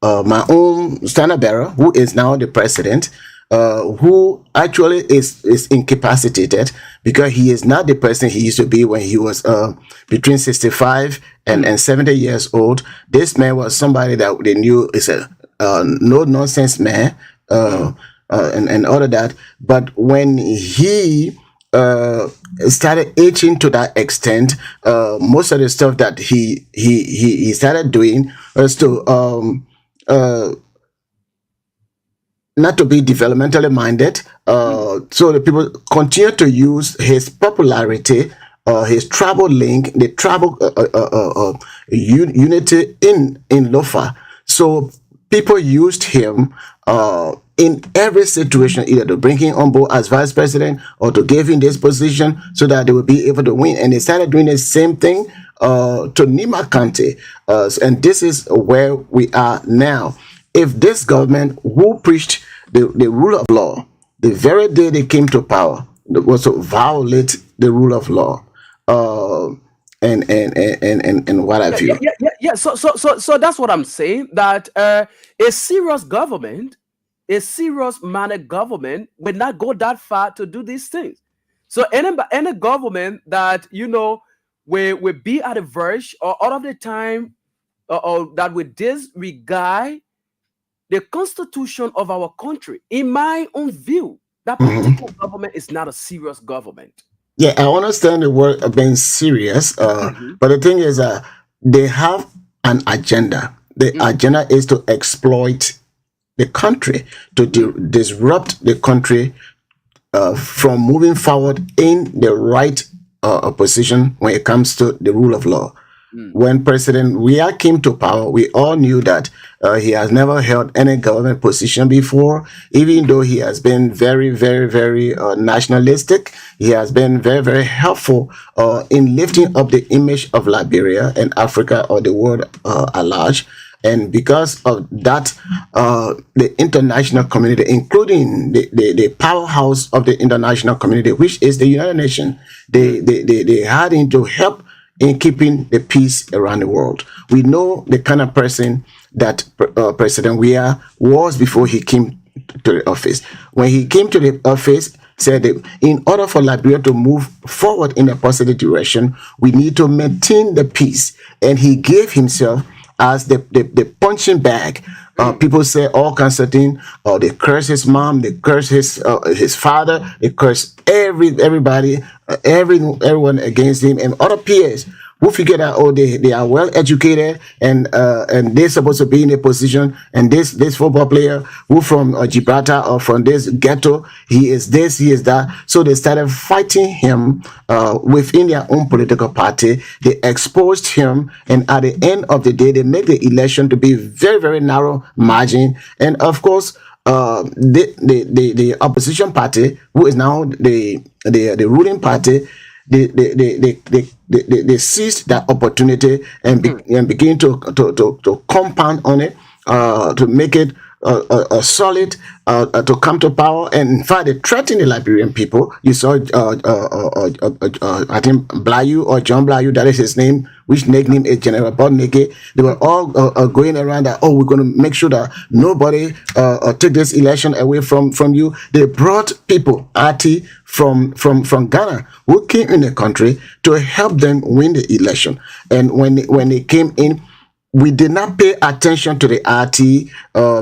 my own standard bearer, who is now the president, who actually is incapacitated because he is not the person he used to be when he was between 65 and 70 years old. This man was somebody that they knew is a no-nonsense man, and all of that. But when he started aging to that extent, most of the stuff that he started doing was to not to be developmentally minded. So the people continue to use his popularity, his tribal link, the tribal unity in Lofa. So people used him in every situation, either to bring him on board as vice president or to give him this position so that they would be able to win. And they started doing the same thing to Nima County. And this is where we are now. If this government who preached the rule of law, the very day they came to power, was to violate the rule of law, and what have you. Yeah. So that's what I'm saying. That a serious government, a serious minded government, will not go that far to do these things. So any government that will be at the verge or out of the time, or that will disregard the constitution of our country, in my own view, that particular government is not a serious government. Yeah, I understand the word being serious, but the thing is, they have an agenda. The agenda is to exploit the country, to disrupt the country from moving forward in the right position when it comes to the rule of law. When President Weah came to power, we all knew that he has never held any government position before, even though he has been very, very, very nationalistic. He has been very, very helpful in lifting up the image of Liberia and Africa or the world at large. And because of that, the international community, including the powerhouse of the international community, which is the United Nations, they had him to help in keeping the peace around the world. We know the kind of person that President Weah was before he came to the office. When he came to the office, said that in order for Liberia to move forward in a positive direction, we need to maintain the peace. And he gave himself as the punching bag. People say all kinds of things. They curse his mom, they curse his father, they curse everybody, everyone against him, and other peers who figure that they are well educated and they're supposed to be in a position, and this football player who from Gibraltar or from this ghetto, he is this, he is that. So they started fighting him within their own political party. They exposed him, and at the end of the day, they made the election to be very, very narrow margin. And of course, the opposition party, who is now the ruling party, they seized that opportunity and begin to compound on it, to make it a solid to come to power. And in fact, they threatened the Liberian people. You saw I think Blayu or John Blayu, that is his name, which nickname is General Bodneke. They were all going around that, we're going to make sure that nobody take this election away from you. They brought people, RT, from Ghana, who came in the country to help them win the election. And when they came in, we did not pay attention to the RT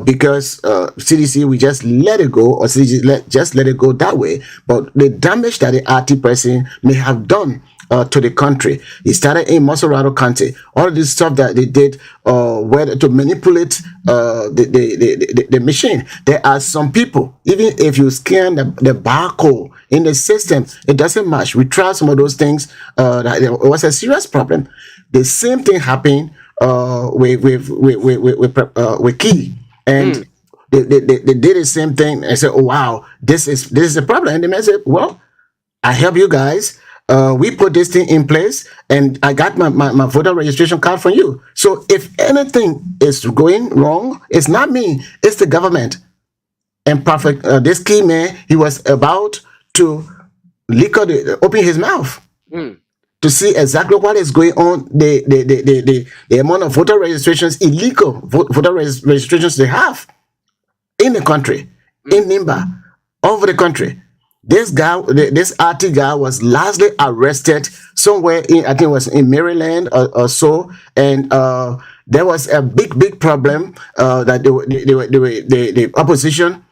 because CDC, we just let it go, or CDC just let it go that way. But the damage that the RT person may have done to the country, it started in Mosorado County. All of this stuff that they did, whether to manipulate the machine. There are some people, even if you scan the barcode in the system, it doesn't match. We tried some of those things. That it was a serious problem. The same thing happened with Key, and they did the same thing and said, wow, this is a problem. And the man said, well, I help you guys. We put this thing in place, and I got my voter registration card from you. So if anything is going wrong, it's not me, it's the government. And Prophet, this Key man, he was about to open his mouth to see exactly what is going on. The amount of voter registrations, illegal voter registrations they have in the country, in Nimba, over the country. This guy, this RT guy, was lastly arrested somewhere in, I think it was in Maryland or so, and there was a big problem that the opposition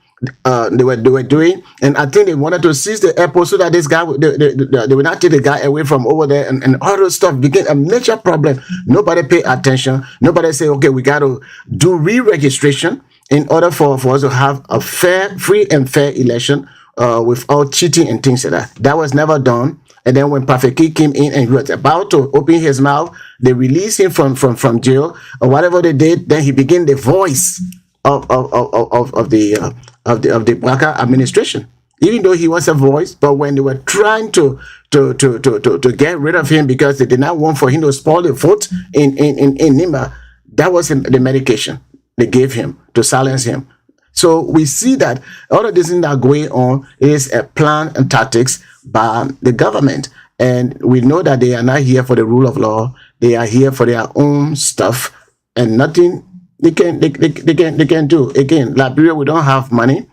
they were doing, and I think they wanted to seize the airport so that this guy they would not take the guy away from over there, and all those stuff became a major problem. Nobody paid attention. Nobody said, okay, we got to do re-registration in order for us to have a free and fair election without cheating and things like that. That was never done. And then when Prophet Key came in and he was about to open his mouth, they released him from jail or whatever they did. Then he became the voice of the Baka administration, even though he was a voice. But when they were trying to get rid of him because they did not want for him to spoil the vote in Nimba, that was the medication they gave him to silence him. So we see that all of this thing that are going on is a plan and tactics by the government, and we know that they are not here for the rule of law. They are here for their own stuff, and nothing they can do. Again, Liberia, we don't have money,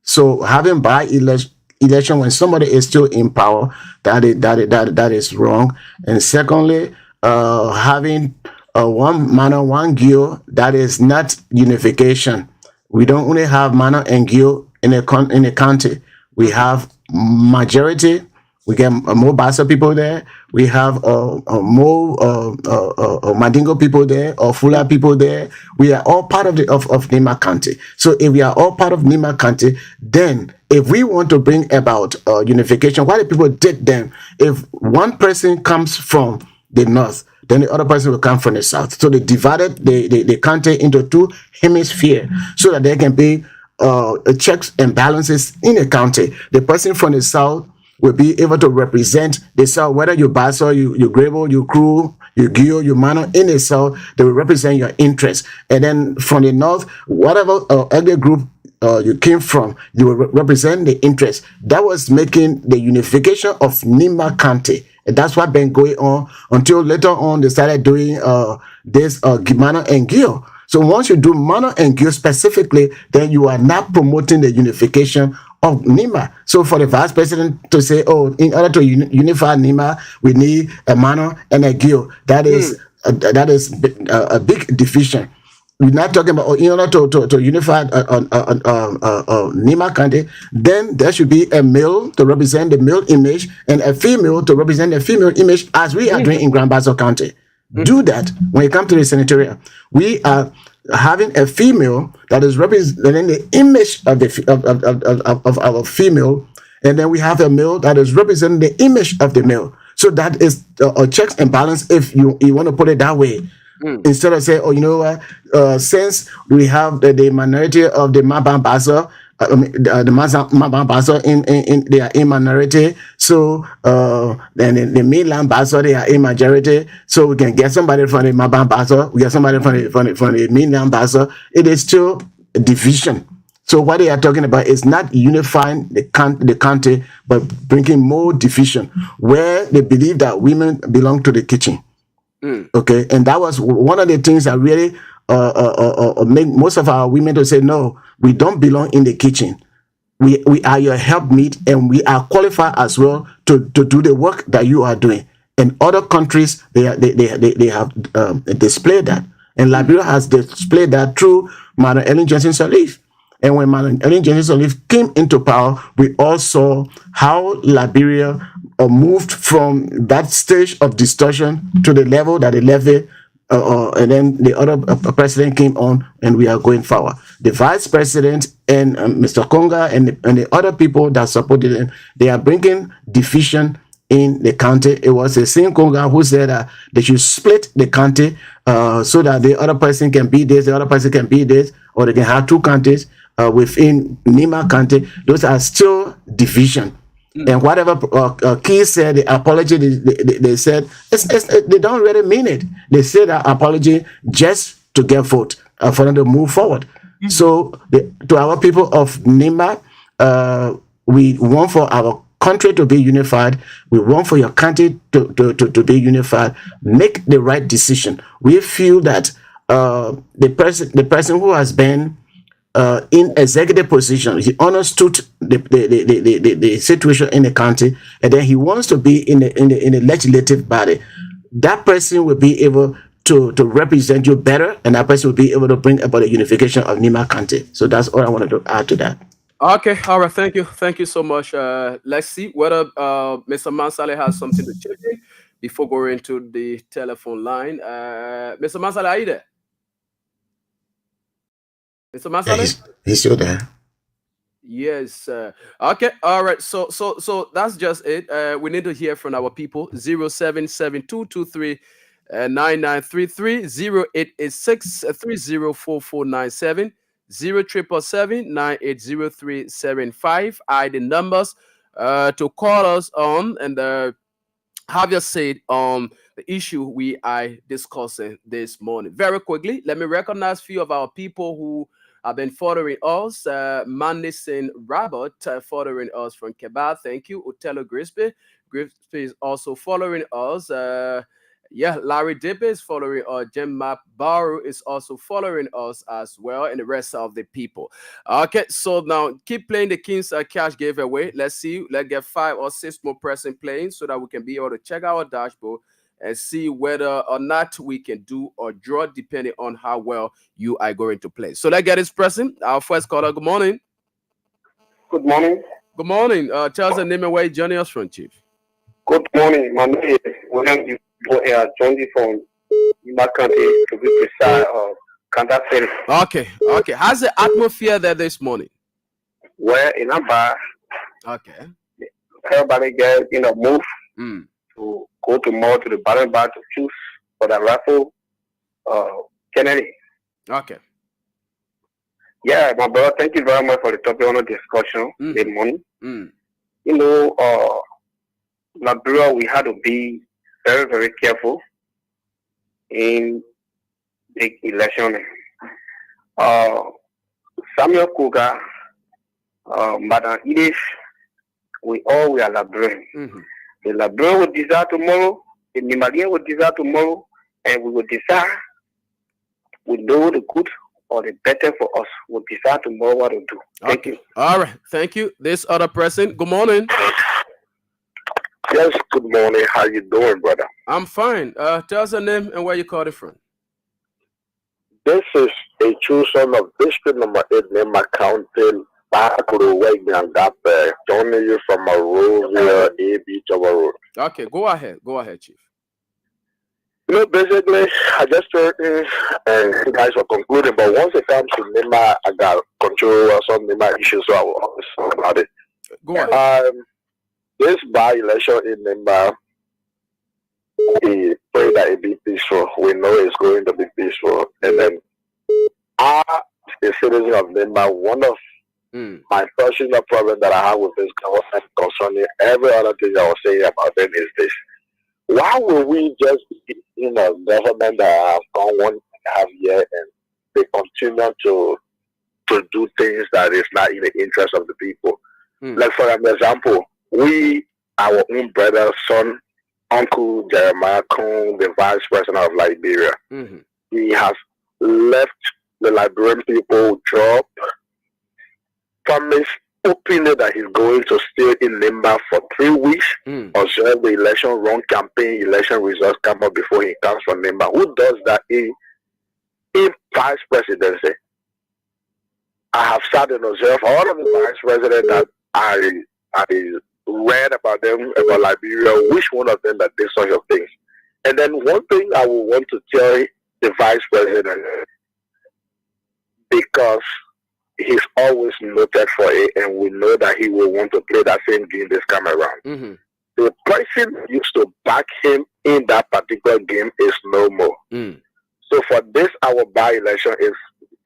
so having by election when somebody is still in power, that is wrong. And secondly, having one manor, one guild, that is not unification. We don't only have manor and guild in a county. We have majority. We get more Bassa people there. We have more Mandingo people there, or Fula people there. We are all part of Nimba County. So if we are all part of Nimba County, then if we want to bring about unification, why do people did them? If one person comes from the north, then the other person will come from the south. So they divided the country into two hemispheres so that there can be checks and balances in the county. The person from the south will be able to represent the south, whether you Basso, you Grable, you Crew, you Gio, you Mano in the south, they will represent your interests. And then from the north, whatever other group you came from, you will represent the interest. That was making the unification of Nima County. And that's what been going on until later on they started doing this Mano and Gio. So once you do Mano and Gio specifically, then you are not promoting the unification of Nima. So for the vice president to say, oh, in order to unify Nima, we need a Mano and a Gio. That is a big division. We're not talking about in order to unify Nima County, then there should be a male to represent the male image and a female to represent the female image, as we are doing in Grand Bassa County. Do that when you come to the senatorial. We are having a female that is representing the image of our female, and then we have a male that is representing the image of the male. So that is a checks and balance, if you want to put it that way. Instead of saying, oh, you know what, since we have the minority of the Maban Bassa, the Maban Bassa they are in minority, so then the mainland Bassa, they are in majority, so we can get somebody from the Maban Bassa, we get somebody from the mainland Bassa. It is still a division. So what they are talking about is not unifying the country, but bringing more division, where they believe that women belong to the kitchen. Okay, and that was one of the things that really make most of our women to say, no, we don't belong in the kitchen. We are your helpmeet, and we are qualified as well to do the work that you are doing. In other countries, they have displayed that, and Liberia has displayed that through Madam Ellen Johnson Sirleaf. And when Madam Ellen Johnson Sirleaf came into power, we all saw how Liberia moved from that stage of distortion to the level that they left it, and then the other president came on, and we are going forward. The vice president and Mr. Konga and the other people that supported him, they are bringing division in the county. It was the same Konga who said that they should split the county so that the other person can be this, the other person can be this, or they can have two counties within Nima County. Those are still division. And whatever Key said, the apology, they said, they don't really mean it. They say that apology just to get vote for them to move forward. So to our people of Nima, we want for our country to be unified. We want for your country to be unified. Make the right decision. We feel that the person who has been in executive position, he understood the situation in the country, and then he wants to be in the legislative body. That person will be able to represent you better, and that person will be able to bring about the unification of Nima County. So that's all I wanted to add to that. Okay, all right, thank you so much. Let's see whether Mr. Mansale has something to check in before going to the telephone line. Mr. Mansale, are you there? Mr. Mansale? Yeah, he's still there. Yes. Okay. All right. So that's just it. We need to hear from our people. 077223 9933 0886 304497 0777 980375 are the numbers to call us on and have your say on the issue we are discussing this morning. Very quickly, let me recognize a few of our people who have been following us. Mandison Robert following us from Quebec. Thank you. Otello Grisby. Grisby is also following us. Larry Dippe is following us. Jim Map Barrow is also following us as well, and the rest of the people. Okay, so now keep playing the King's Cash giveaway. Let's see. Let's get 5 or 6 more person playing so that we can be able to check our dashboard and see whether or not we can do or draw depending on how well you are going to play. So let's get this person. Our first caller, good morning. Good morning. Good morning. Tell us the name and where you joining us from, Chief. Good morning. My name is William Johnny from Nima County, to be precise, Kanda City. Okay. How's the atmosphere there this morning? Well, in Amba, okay, everybody get move to go to more to the bottom bar to choose for the raffle, Kennedy. Okay. Yeah, my brother, thank you very much for the topic on the discussion this morning. You know, Liberia, we had to be very, very careful in the election. Samuel Kuga, Madam Edith, we are Liberian. The Liberian will desire tomorrow, the Nimalian will desire tomorrow, and we will desire, we know the good or the better for us. We'll decide tomorrow what to do. Thank you. All right. Thank you. This other person, good morning. Yes, good morning. How you doing, brother? I'm fine. Tell us your name and where you called it from. This is a true son of District Number 8, Nema County, joining you from Monrovia, AB Tower Road. Okay, go ahead. Go ahead, Chief. You know, basically, I just heard and you guys are concluding, but once it comes to Nema, I got control of some Nema issues, so I will always talk about it. Go ahead. This by-election in Nema, we pray that it be peaceful. We know it's going to be peaceful. And then, as a citizen of Nema, one of my personal problem that I have with this government concerning every other thing I was saying about them is this. Why will we just be in a government that have gone 1.5 years and they continue to do things that is not in the interest of the people? Like for an example, we, our own brother, son, Uncle Jeremiah Coon, the vice president of Liberia, he has left the Liberian people job, promised openly that he's going to stay in Limba for 3 weeks, observe the election, run campaign, election results come up before he comes from Limba. Who does that in vice presidency? I have sat and observed all of the vice presidents that I read about them, about Liberia, which one of them that did such of things. And then one thing I will want to tell the vice president, because he's always noted for it, and we know that he will want to play that same game this time around. The person who used to back him in that particular game is no more. So for this, our by-election is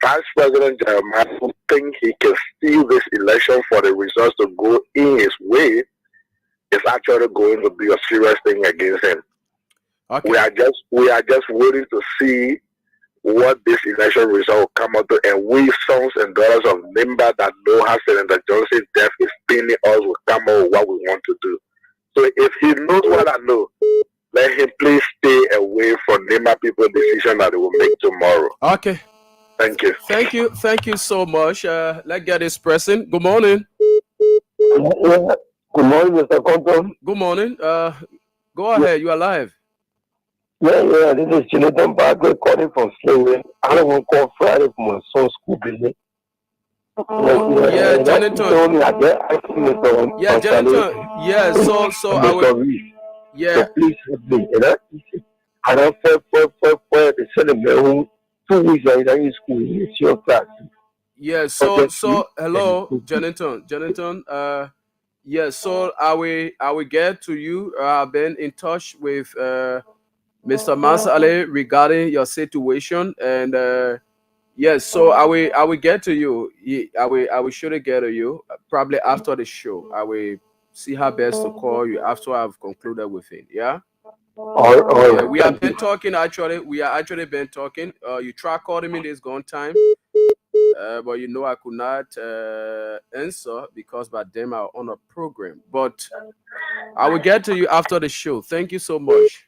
Vice President Jeremiah, who think he can steal this election for the results to go in his way, is actually going to be a serious thing against him. Okay. We are just waiting to see what this election result will come out to, and we sons and daughters of Limba that know how Senator Johnson's death is pinning us will come out with what we want to do. So if he knows what I know, let him please stay away from Limba people's decision that they will make tomorrow. Okay. Thank you. Thank you. Thank you so much. Let's get this person. Good morning. Good morning, Mr. Compton. Good morning. Go ahead. You are live. Yeah, this is Jonathan Barkley calling from Slowway. I don't want to call Friday from my son's school building. Yeah, Jonathan. Yeah, Jonathan. Yeah, so I will. Yeah. So please help me. I don't for the celebrate 2 weeks in school. It's your class. Yeah, so hello, Jonathan. Yeah, so I will get to you. I've been in touch with Mr. Masale regarding your situation, and yes, so I will get to you. I will surely get to you probably after the show. I will see how best to call you after I've concluded with it. Yeah. Yeah, we have been talking actually. We are actually been talking. You tried calling me this gone time, but you know I could not answer because by then I'm on a program. But I will get to you after the show. Thank you so much.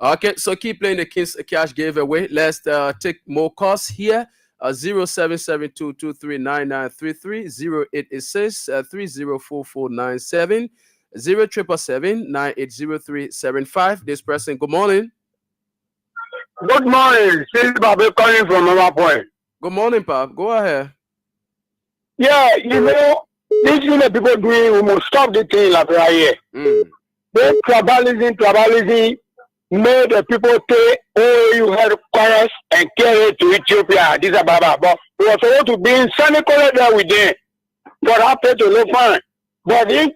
Okay, so keep playing the King's Cash giveaway. Let's take more calls here. 0772239933 0886 077-980-375. This person, good morning. Good morning. This is Bobby calling from Mama Point. Good morning, Pop. Go ahead. Yeah, you know, this is the people doing, we must stop the thing like right here. The tribalism made the people say, oh, you had chorus and carry it to Ethiopia. This is Baba. But we were supposed to be in Sunny College there with them. But after to look fine. But if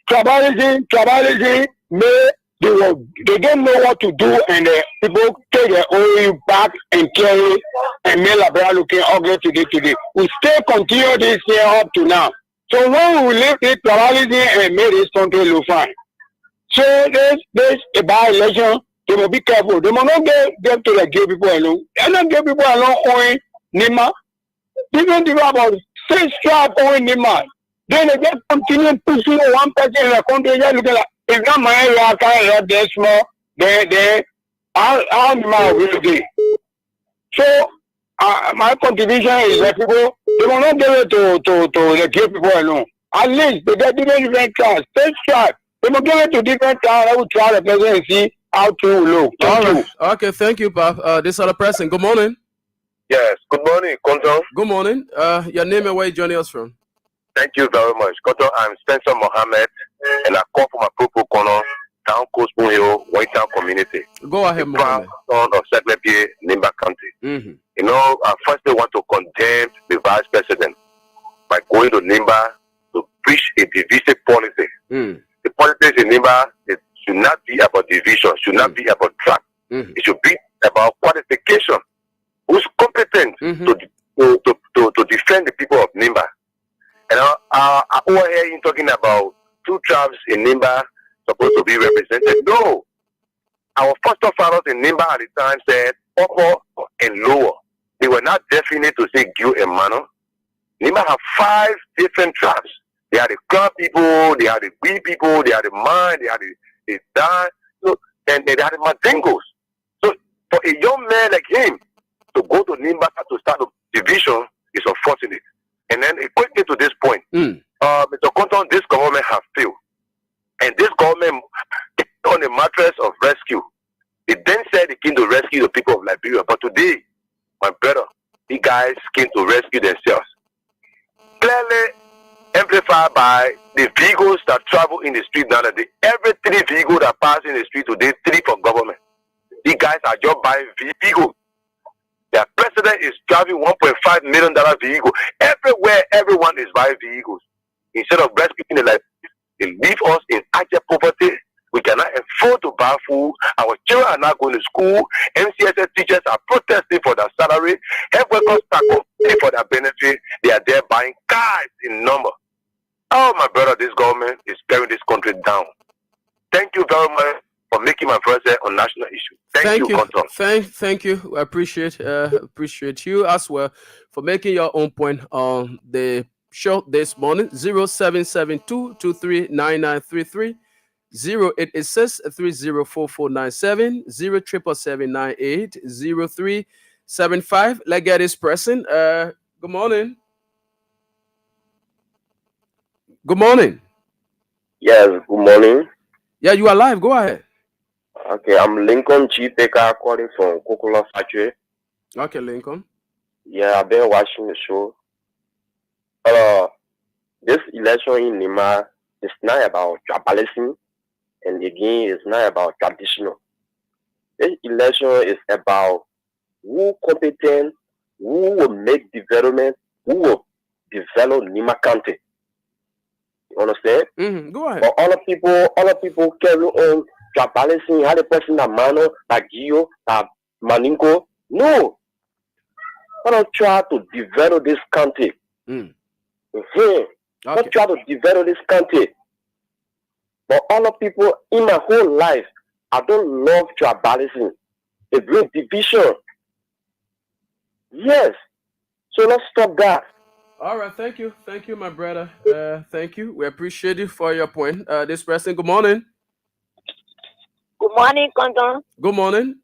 tribalism made they don't know what to do, and people take their oil back and carry and make Liberia looking ugly today. We still continue this year up to now. So when we leave this pluralism and make this country look fine. So there's a by-election, they will be careful. They will not get to the gay people alone. They not gay people alone owing Nima. They don't give about 6 tribes owing Nima. Then they just continue pushing one person in the country, just looking like, it's not my area, I can't help this small. They how Nima will be. So my contribution is that people, they will not give it to the gay people alone. At least they get different tribes, 6 tribes. They will give it to different tribes. I will try the person and see how to look. All right. Okay, thank you, Pap. This other person. Good morning. Yes, good morning, Konto. Good morning. Your name and where you joining us from? Thank you very much. Konto, I'm Spencer Mohammed, and I call from Apropos Kono, Town Coast Hill, White Town Community. Go ahead, Mohammed. Son of Seglepie, Nimba County. Mm-hmm. You know, first they want to condemn the vice president by going to Nimba to preach a divisive policy. Mm. The politics in Nimba, it should not be about division, should not be about track. Mm-hmm. It should be about qualification. Who's competent to defend the people of Nimba? And I overhear you talking about 2 tribes in Nimba supposed to be represented. No. Our forefathers in Nimba at the time said upper and lower. They were not definite to say Gil and Mano. Nimba have 5 different tribes. They are the Klan people, they are the Gui people, they are the Man, they are the Dan, so, and they are the Mandingos. So for a young man like him to go to Nimba to start a division is unfortunate. And then it quickly to this point, Mr. Konton, this government has failed. And this government on the mattress of rescue. It then said it came to rescue the people of Liberia. But today, my brother, you guys came to rescue themselves. Clearly amplified by the vehicles that travel in the street nowadays. Every 3 vehicles that pass in the street today, 3 for government. These guys are just buying vehicles. Their president is driving $1.5 million vehicle. Everywhere, everyone is buying vehicles. Instead of rescuing the life, they leave us in abject poverty. We cannot afford to buy food. Our children are not going to school. MCSS teachers are protesting for their salary. Health workers are complaining for their benefit. They are there buying cars in number. Oh, my brother, this government is tearing this country down. Thank you very much for making my voice on national issue. Thank you, Konton. Thank you. I appreciate you as well for making your own point on the show this morning. 0772-239933, 0886-304497, 0777980375. Let's get this person. Good morning. Good morning. Yes, good morning. Yeah, you are live. Go ahead. Okay, I'm Lincoln G. Baker calling from Kokolo Factory. Okay, Lincoln. Yeah, I've been watching the show. This election in Nima is not about tribalism, and again, it's not about traditional. This election is about who competent, who will make development, who will develop Nima County. You understand? Mm-hmm. Go ahead. But all the people carry on tribalism, how the person that Mano, that Gio, that Maninko. No. I don't try to develop this country. Mm. Mm-hmm. Okay. I try to develop this country. But all the people in my whole life, I don't love tribalism. A great division. Yes. So let's stop that. All right, thank you, my brother. Thank you. We appreciate you for your point. This person, good morning. Good morning, Konton. Good morning.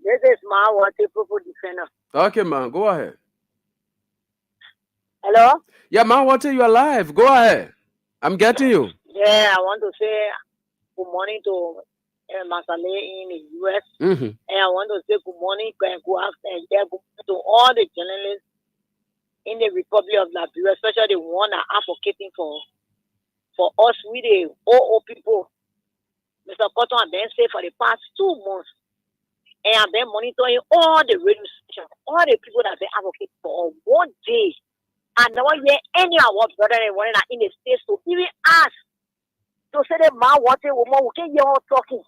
This is my water people defender. Okay, man, go ahead. Hello? Yeah, man, water, you are live. Go ahead. I'm getting you. Yeah, I want to say good morning to Masale in the US. Mm-hmm. And I want to say good morning and good afternoon to all the journalists in the Republic of Liberia, especially the one that are advocating for us, we the OO people. Mr. Cotton has been saying for the past 2 months, and I've been monitoring all the radio stations, all the people that have been advocating for 1 day. And I don't hear any of our brother and one in the States to even ask to say the man wanted woman who can hear her talking.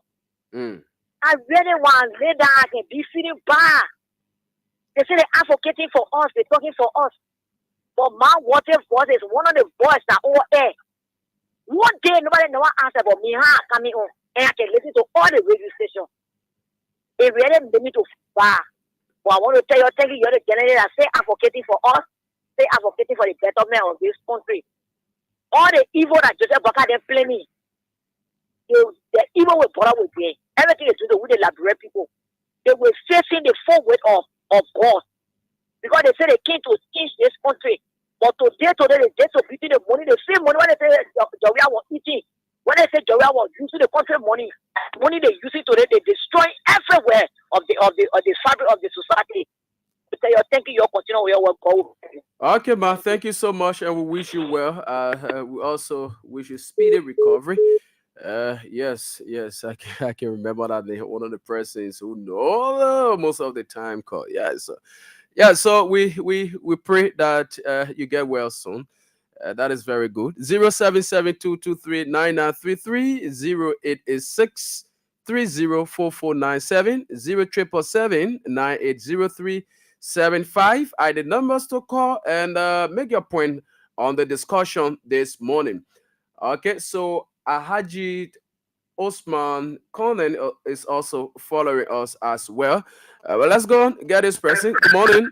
I really want to lay down and be feeling bad. They say they're advocating for us, they're talking for us. But man wanted voice is one of the voices that over there. One day nobody never asked about me coming on and I can listen to all the radio stations. It really made me to far. But I want to tell you, you're the general that say advocating for us, say advocating for the betterment of this country. All the evil that Joseph Baka they play me. The evil will bother with me. Everything is to do with the Liberia people. They were facing the full weight of God. Because they say they came to change this country. But today, they distributing the money, the same money when they say Joria was eating. When they say Joria was using the country money they using today, they destroy everywhere of the fabric of the society. So thank you, you're continuing your work. Okay, ma, thank you so much, and we wish you well. We also wish you speedy recovery. Yes, I can remember that name. One of the persons who know most of the time called. So we pray that you get well soon. That is very good. 0772239933 0886 304497 0777 980375. I the numbers to call and make your point on the discussion this morning. Okay, so Ahajid Osman Conan is also following us as well. Well, let's go and get this person. Good morning.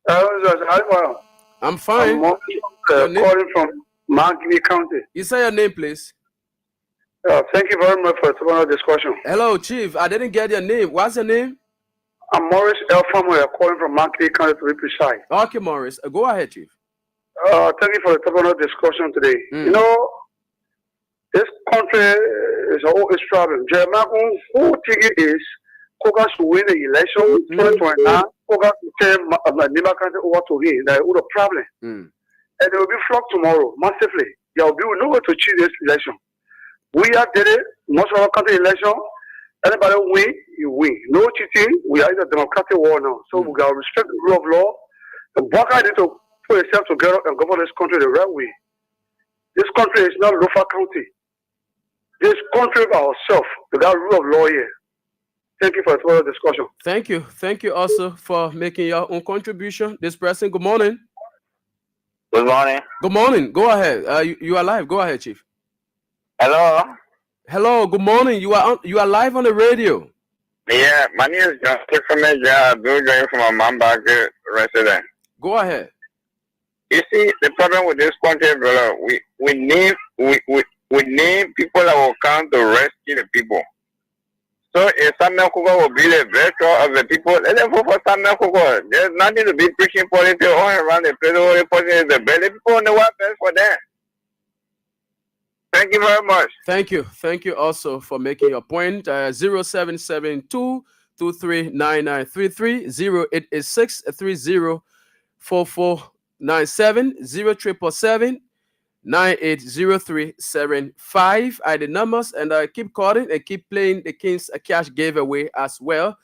I'm fine. I'm calling from Montgomery County. You say your name, please. Thank you very much for the discussion. Hello, Chief. I didn't get your name. What's your name? I'm Morris L. Farmer, calling from Montgomery County to be precise. Okay, Morris. Go ahead, Chief. Thank you for the discussion today. You know, this country is always problem. Jeremiah, who think it is, Koga should win the election 2029. Koga tell Nima County over to him that with a problem. And they will be flocked tomorrow massively. There will be no way to cheat this election. We are did it, most of our country election. Anybody win, you win. No cheating. We are in a democratic war now. So we got to respect the rule of law. And work hard to put yourself together and govern this country the right way. This country is not Lofa County. This country by ourselves. We got rule of law here. Thank you for the discussion. Thank you. Thank you also for making your own contribution. This person, good morning. Good morning. Good morning. Go ahead. You are live. Go ahead, Chief. Hello. Hello. Good morning. You are live on the radio. Yeah, my name is John Stephen. I'm from a Mamba resident. Go ahead. You see, the problem with this country, brother, we need people that will come to rescue the people. So if Samuel Kugo will be the virtue of the people, let them vote for Samuel Kugo. There's nothing to be preaching politics all around the place. All the politics, the belly people know what best for them. Thank you very much. Thank you. Thank you also for making your point. 0772 239933 0886 304497 0777 980375. I the numbers and I keep calling and keep playing the King's Cash giveaway as well.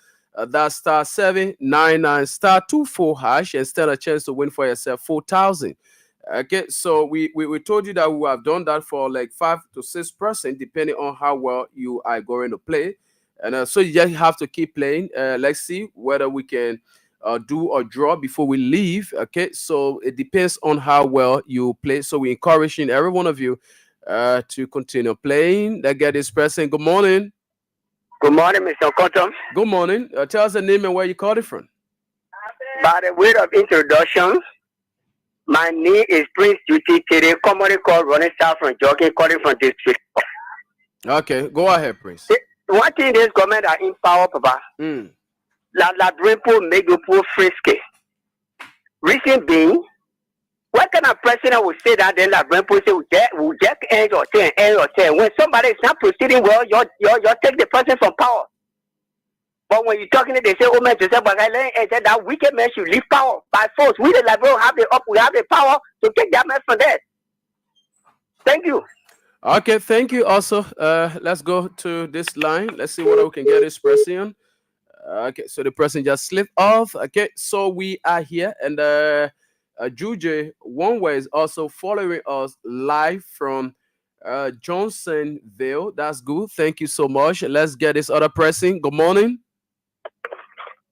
That's star 799 star 24 hash and stand a chance to win for yourself 4,000. Okay, so we told you that we have done that for like 5 to 6% depending on how well you are going to play, and so you just have to keep playing. Let's see whether we can do or draw before we leave. Okay, so it depends on how well you play. So we're encouraging every one of you to continue playing. Let's get this person. Good morning. Good morning, Mr. Cotton. Good morning. Tell us the name and where you called it from. By the way of introduction, my name is Prince Duty Kere, commonly called Ronnie Star from Jogging, calling from district. Okay, go ahead, Prince. One thing this government are in power, Papa. La Brimpo make you poor frisky. Reason being, what kind of president would say that then La Brimpo say will get end or 10. When somebody is not proceeding well, you take the person from power. But when you're talking, they say, "Oh man, Joseph Bagay said that wicked man should leave power by force." We the liberal have the power to take that man from there. Thank you. Okay, thank you. Also, let's go to this line. Let's see whether we can get this person. Okay, so the person just slipped off. Okay, so we are here, and Juju One Way is also following us live from Johnsonville. That's good. Thank you so much. Let's get this other person. Good morning.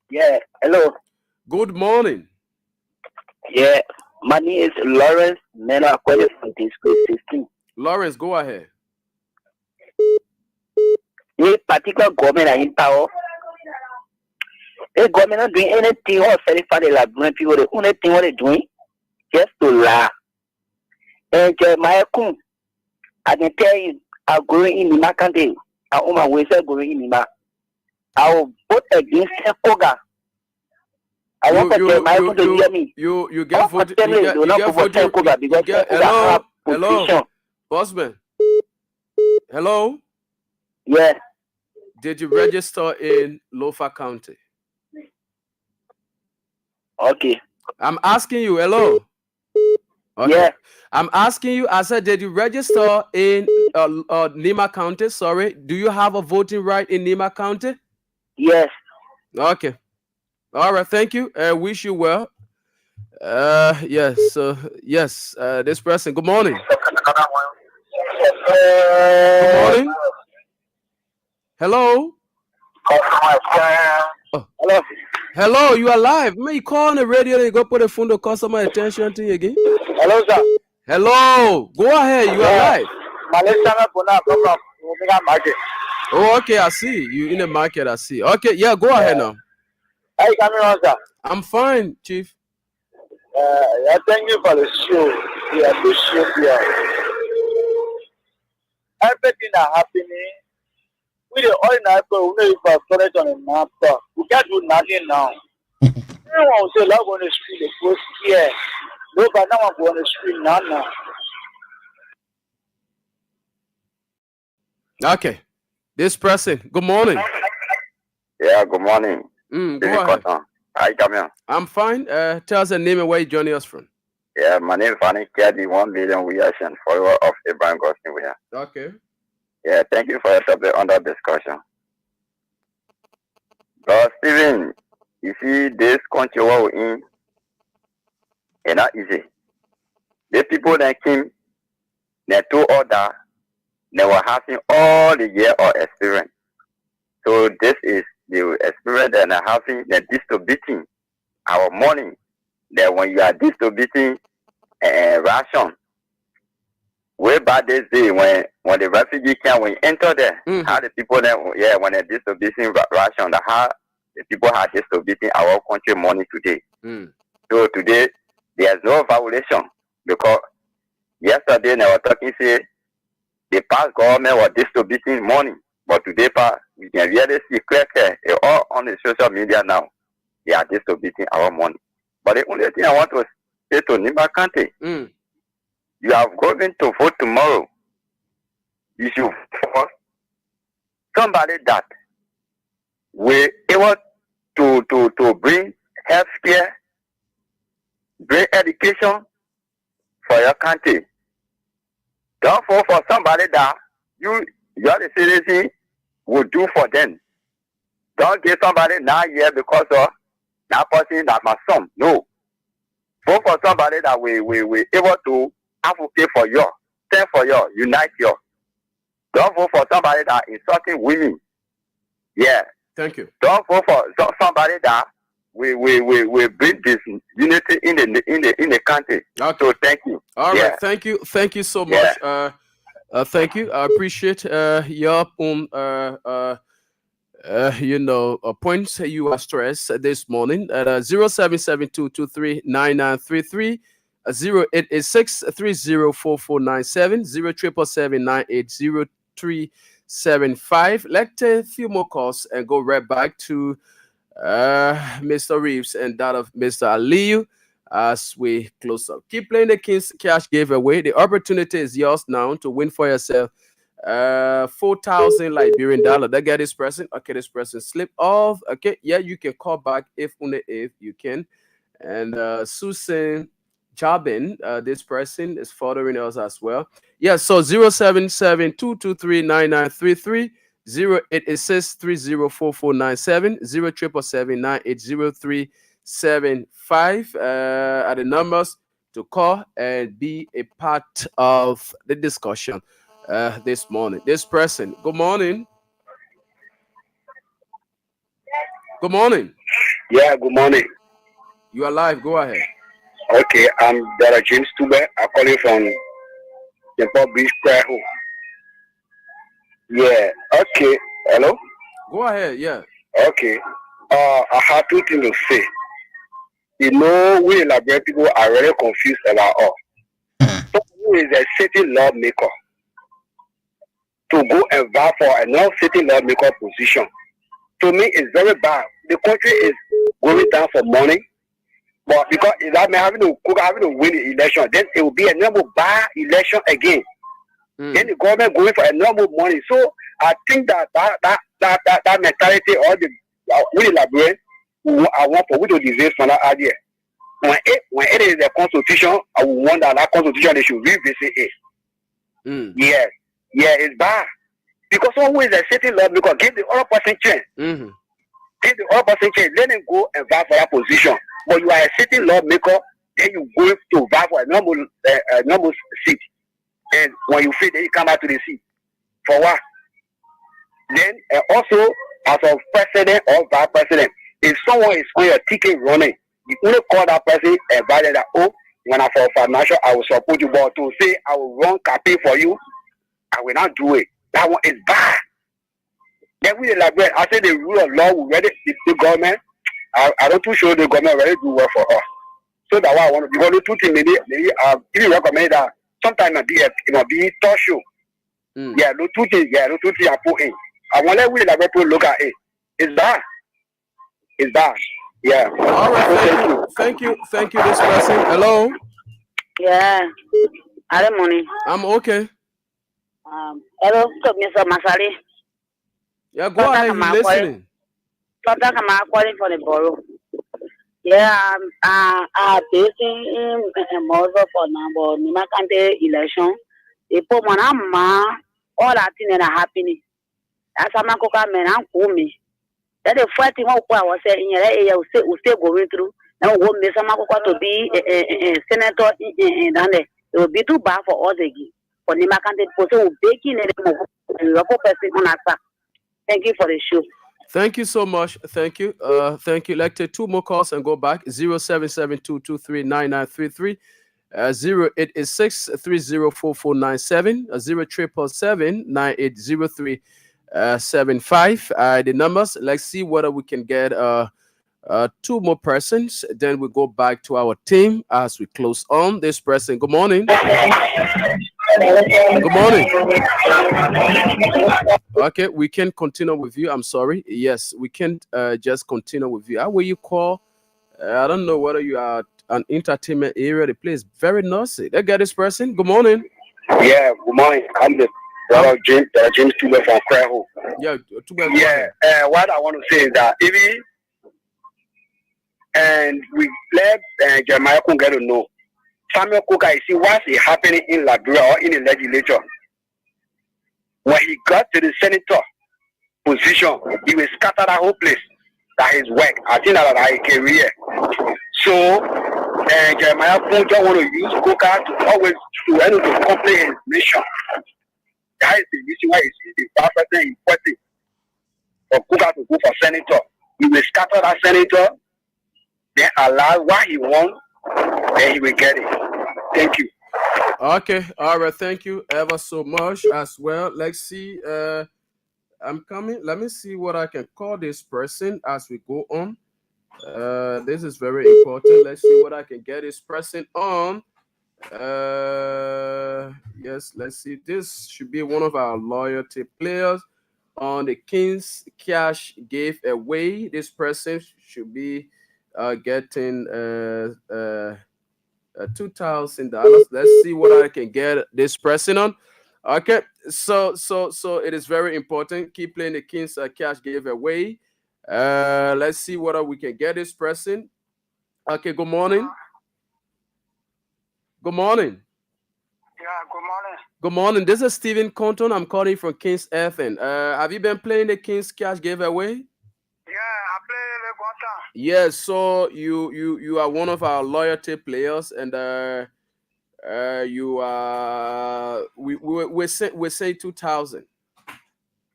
Yeah, hello. Good morning. Yeah, my name is Lawrence Mena Kwele from District 16. Lawrence, go ahead. The particular government are in power. The government not doing anything or for the Liberian people. The only thing what they're doing just to lie. And Jeremiah Kun, I can tell you, I'm going in Nima country. I'm on my way to going in Nima. I will vote against Koga. I want to tell my to hear me. You get voted. You get hello, Bossman. Hello. Yeah. Did you register in Lofa County? Okay. I'm asking you. Hello. Okay. Yeah. I'm asking you. I said, did you register in Nima County? Sorry. Do you have a voting right in Nima County? Yes. Okay. All right. Thank you. Wish you well. Yes. Yes. This person. Good morning. Good morning. Hello. Oh. Hello. Hello. You are live. May you call on the radio and you go put the phone to customer attention to you again. Hello, sir. Hello. Go ahead. You are live. Oh, okay. I see you in the market. I see. Okay. Yeah. Go ahead now. How you coming on, sir? I'm fine, Chief. Yeah, thank you for the show. We appreciate you. Everything that happening, we the ordinary people, we know if our storage on the map, we can't do nothing now. Everyone will say, love on the street, they post here. No, but now I'm going on the street now. Okay. This person. Good morning. Yeah, good morning. Go ahead. Hi, Camille. I'm fine. Tell us the name and where you joining us from. Yeah, my name is Fanny Kedi, 1 million reaction follower of Abraham Gosling. We are. Okay. Yeah, thank you for your topic under discussion. But Steven, you see this country we're in, it's not easy. The people that came, they two other, they were having all the year of experience. So this is the experience that they're having, they're distributing our money. That when you are distributing ration, way back this day when the refugee camp, when you enter there, how the people then, when they're distributing ration, how the people are distributing our country money today. So today, there's no violation because yesterday they were talking, say, the past government was distributing money, but today, we can really see clear, all on the social media now, they are distributing our money. But the only thing I want to say to Nima Kante, you are going to vote tomorrow. You should vote somebody that will able to bring health care, bring education for your country. Don't vote for somebody that you are the citizen will do for them. Don't give somebody 9 years because of that person that my son. No. Vote for somebody that we able to advocate for you, stand for you, unite you. Don't vote for somebody that insulting women. Yeah. Thank you. Don't vote for somebody that we bring this unity in the country. Okay. So thank you. All right. Thank you. Thank you so much. Thank you. I appreciate your points you are stressed this morning at 0772239933 0886304497 0377980375. Let's take a few more calls and go right back to Mr. Reeves and that of Mr. Aliyu as we close up. Keep playing the King's Cash giveaway. The opportunity is yours now to win for yourself 4,000 Liberian dollar. That get this person. Okay, this person slip off. Okay, yeah, you can call back if you can. And Susan Jabin, this person is following us as well. Yeah, so 0772239933 0886304497 0377980375 are the numbers to call and be a part of the discussion. this morning. This person, good morning. Good morning. Yeah, good morning. You are live. Go ahead. Okay, I'm Dr. James Tube. I'm calling from the Beach Prayer Home. Yeah, okay. Hello? Go ahead, yeah. Okay. I have two things to say. You know, we elaborate people are really confused about us. So who is a city lawmaker to go and vote for a non-city lawmaker position? To me, it's very bad. The country is going down for money, but because that may having to win the election, then it will be a normal bad election again. Then the government going for a normal money. So I think that mentality or the we elaborate. I want for we to disease from that idea. When it is a constitution, I want that constitution they should revisit it. Yeah, it's bad. Because someone is a certain law because give the other person chance. Give the other person chance, let them go and vote for that position. But you are a certain lawmaker, then you go to vote for a normal seat. And when you feel, then you come back to the seat. For what? Then also, as a president or vice president, if someone is on your ticket running, you only call that person and validate that, oh, when I for financial, I will support you. But to say I will run campaign for you, I will not do it. That one is bad. Then we elaborate. I say the rule of law will ready the government. I don't too sure the government really do work for us. So that's why I want to, because the two things maybe if you recommend that sometimes it might be talk show. Yeah, the two things I put in. I want to elaborate to look at it. It's bad. It's bad. Yeah. All right. Thank you. This person. Hello. Yeah. Good morning. I'm okay. Hello, Mr. Masari. Yeah, go ahead. He's listening. Sometimes I'm calling for the borough. Yeah, I'm based in Mozo for now, but Nimakante election. The poor man, all that thing is happening. That's a man who come and call me. That the first thing I was saying, we still going through. Now we miss a man to be a senator in Dande. It will be too bad for us again. For Nimakante, so baking and local person on that. Thank you for the show. Thank you so much. Thank you. Thank you. Let's take two more calls and go back. 0772239933. 0886 304497 0777980 75. The numbers. Let's see whether we can get two more persons. Then we go back to our team as we close on this person. Good morning. Good morning. Okay, we can continue with you. I'm sorry. Yes, we can just continue with you. How will you call? I don't know whether you are an entertainment area. The place very noisy. Let's get this person. Good morning. Yeah, good morning. I'm the brother James Tube from Kreho. Yeah, what I want to say is that if and we let Jeremiah Kunga to know. Samuel Kuka, you see what is happening in Liberia or in the legislature. When he got to the senator position, he will scatter that whole place. That is work. I think that is a career. So Jeremiah Kunga want to use Kuka to always to complain his mission. That is the reason why you see the vice president important for Kuka to go for senator. He will scatter that senator. Then allow what he wants, then he will get it. Thank you. Okay, all right, thank you ever so much as well. Let's see. I'm coming. Let me see what I can call this person as we go on. This is very important. Let's see what I can get this person on. Yes, let's see. This should be one of our loyalty players on the King's Cash Gave Away. This person should be getting $2,000. Let's see what I can get this person on. Okay, so it is very important. Keep playing the King's Cash Giveaway. Let's see whether we can get this person. Okay, good morning. Good morning. Yeah, good morning. Good morning. This is Stephen Compton. I'm calling from King's FM. Have you been playing the King's Cash Giveaway? Yes, so you are one of our loyalty players, and You we say 2,000.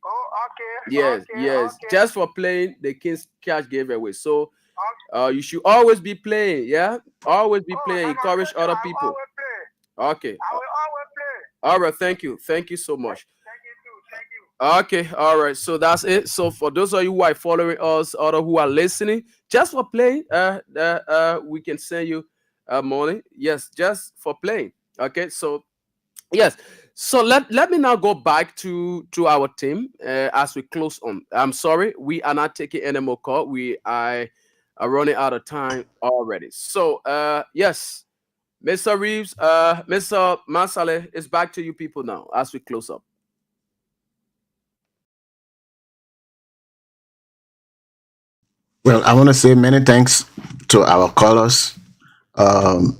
Oh, okay. Yes, Okay, yes. okay. Just for playing the King's Cash giveaway. So you should always be playing, yeah? Always be playing, encourage other people. Always play. Okay. I will always play. All right, thank you. Thank you so much. Thank you too. Thank you. Okay, all right. So that's it. So for those of you who are following us, other who are listening, just for playing, we can send you money. Yes, just for playing. Okay, so yes. So let me now go back to our team as we close on. I'm sorry, we are not taking any more call. We are running out of time already. So yes, Mr. Reeves, Mr. Masale, it's back to you people now as we close up. Well, I want to say many thanks to our callers. Um,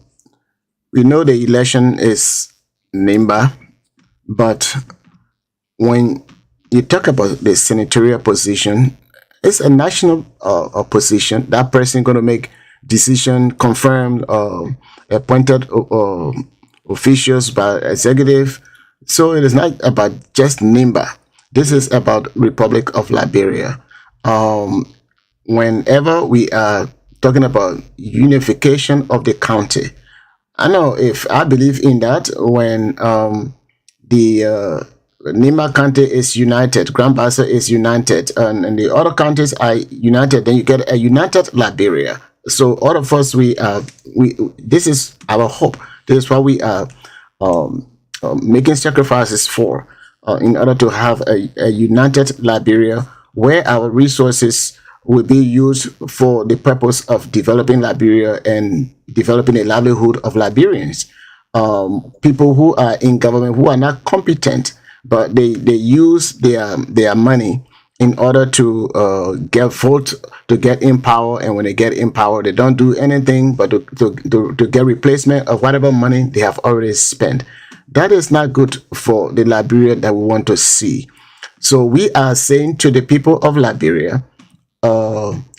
we know the election is Nimba, but when you talk about the senatorial position, it's a national position. That person going to make decision, confirmed, appointed officials by executive. So it is not about just Nimba. This is about Republic of Liberia. Whenever we are talking about unification of the county, I believe in that when the Nima County is united, Grand Bassa is united, and the other counties are united, then you get a united Liberia. So all of us, we this is our hope. This is what we are making sacrifices for, in order to have a united Liberia where our resources will be used for the purpose of developing Liberia and developing a livelihood of Liberians. People who are in government who are not competent, but they use their money in order to get vote, to get in power, and when they get in power, they don't do anything but to get replacement of whatever money they have already spent. That is not good for the Liberia that we want to see. So we are saying to the people of Liberia,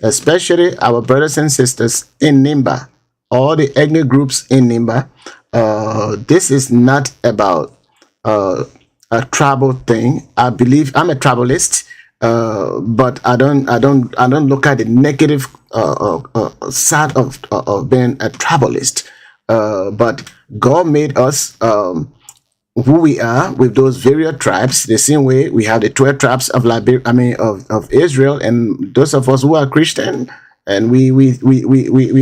especially our brothers and sisters in Nimba, all the ethnic groups in Nimba, this is not about a tribal thing. I believe I'm a tribalist, but I don't look at the negative side of being a tribalist. But God made us who we are with those various tribes. The same way we have the 12 tribes of Liberia, of Israel, and those of us who are Christian, and we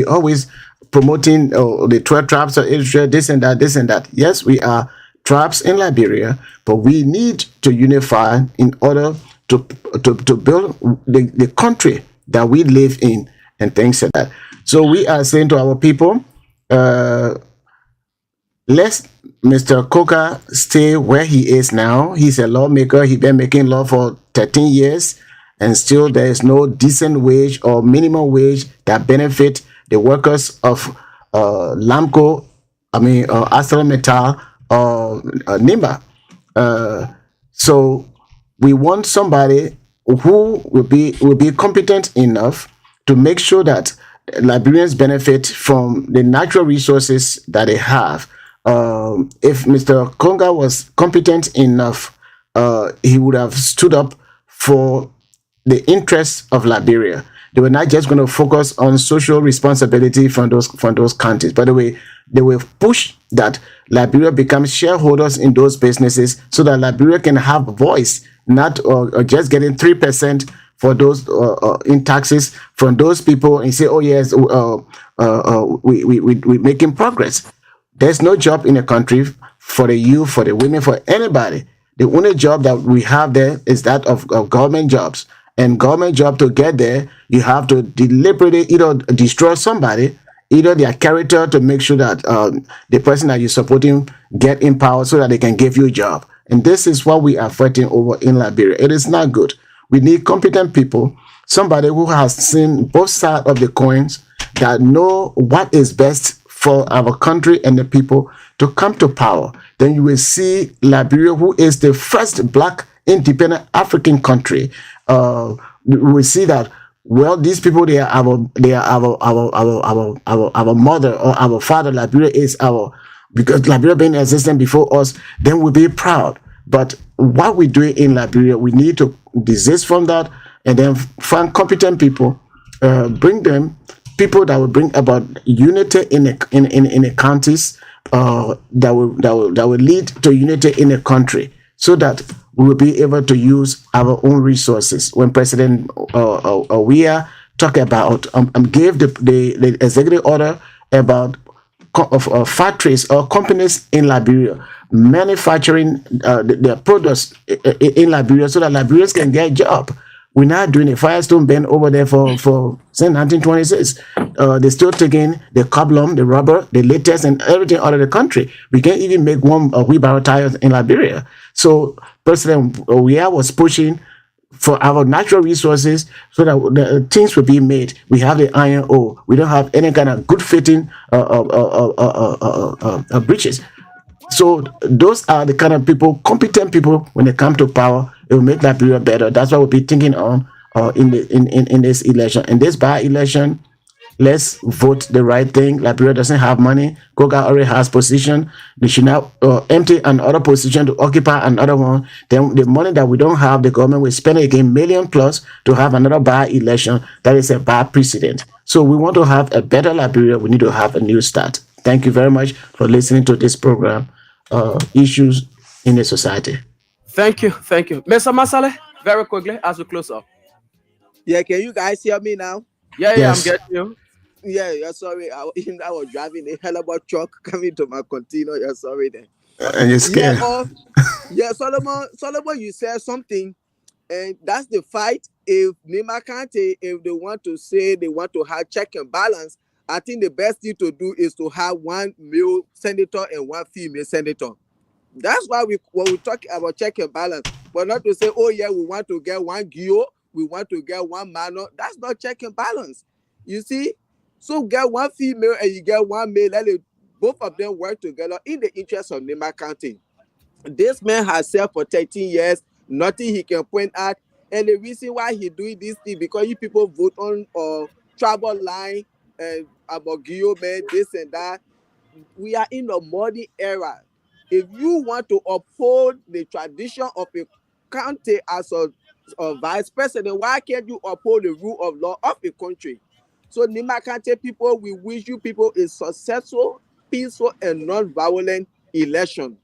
always promoting the 12 tribes of Israel, this and that. Yes, we are tribes in Liberia, but we need to unify in order to build the country that we live in and things like that. So we are saying to our people, let Mr. Coker stay where he is now. He's a lawmaker. He's been making law for 13 years, and still there is no decent wage or minimum wage that benefit the workers of Lamco, ArcelorMittal, or Nimba. So we want somebody who will be competent enough to make sure that Liberians benefit from the natural resources that they have. If Mr. Konga was competent enough, he would have stood up for the interests of Liberia. They were not just going to focus on social responsibility from those countries. By the way, they will push that Liberia becomes shareholders in those businesses so that Liberia can have a voice, not just getting 3% for those in taxes from those people and say, oh yes, we're making progress. There's no job in the country for the youth, for the women, for anybody. The only job that we have there is that of government jobs. And government job, to get there, you have to deliberately either destroy somebody, either their character, to make sure that the person that you're supporting get in power so that they can give you a job. And this is what we are fighting over in Liberia. It is not good. We need competent people, somebody who has seen both sides of the coins, that know what is best for our country and the people to come to power. Then you will see Liberia, who is the first black independent African country. We will see that, well, these people, they are our mother or our father. Liberia is our because Liberia being existent before us, then we'll be proud. But what we do in Liberia, we need to desist from that and then find competent people, bring them people that will bring about unity in the counties, that will lead to unity in the country, so that we will be able to use our own resources. When President Weah talked about gave the executive order about factories or companies in Liberia manufacturing their products in Liberia, so that Liberians can get a job. We're not doing a Firestone bend over there for since 1926. They're still taking the cobblum, the rubber, the latex, and everything out of the country. We can't even make one wheelbarrow tires in Liberia. So President Weah was pushing for our natural resources so that the things will be made. We have the iron ore. We don't have any kind of good fitting bridges. So those are the kind of people, competent people, when they come to power, it will make Liberia better. That's what we'll be thinking on in this election. In this by-election, let's vote the right thing. Liberia doesn't have money. Koga already has position. They should not empty another position to occupy another one. Then the money that we don't have, the government will spend again $1 million plus to have another by-election. That is a bad precedent. So we want to have a better Liberia. We need to have a new start. Thank you very much for listening to this program, Issues in the Society. Thank you. Mr. Masale, very quickly as we close up. Yeah, can you guys hear me now? Yeah, Yes. I'm getting you. Yeah, sorry. I was driving a hell of a truck coming to my container. Yeah, sorry then. And you're scared. Solomon, you said something, and that's the fight. If Nima Kante, if they want to say they want to have check and balance, I think the best thing to do is to have one male senator and one female senator. That's why when we talk about check and balance, but not to say, oh yeah, we want to get one Gio, we want to get one Mano. That's not check and balance. You see? So get one female and you get one male, both of them work together in the interest of Nima County. This man has served for 13 years, nothing he can point at. And the reason why he doing this thing, because you people vote on travel line and about Guillaume, this and that. We are in a modern era. If you want to uphold the tradition of a county as a vice president, why can't you uphold the rule of law of a country? So Nima Kante people, we wish you people a successful, peaceful, and non-violent election.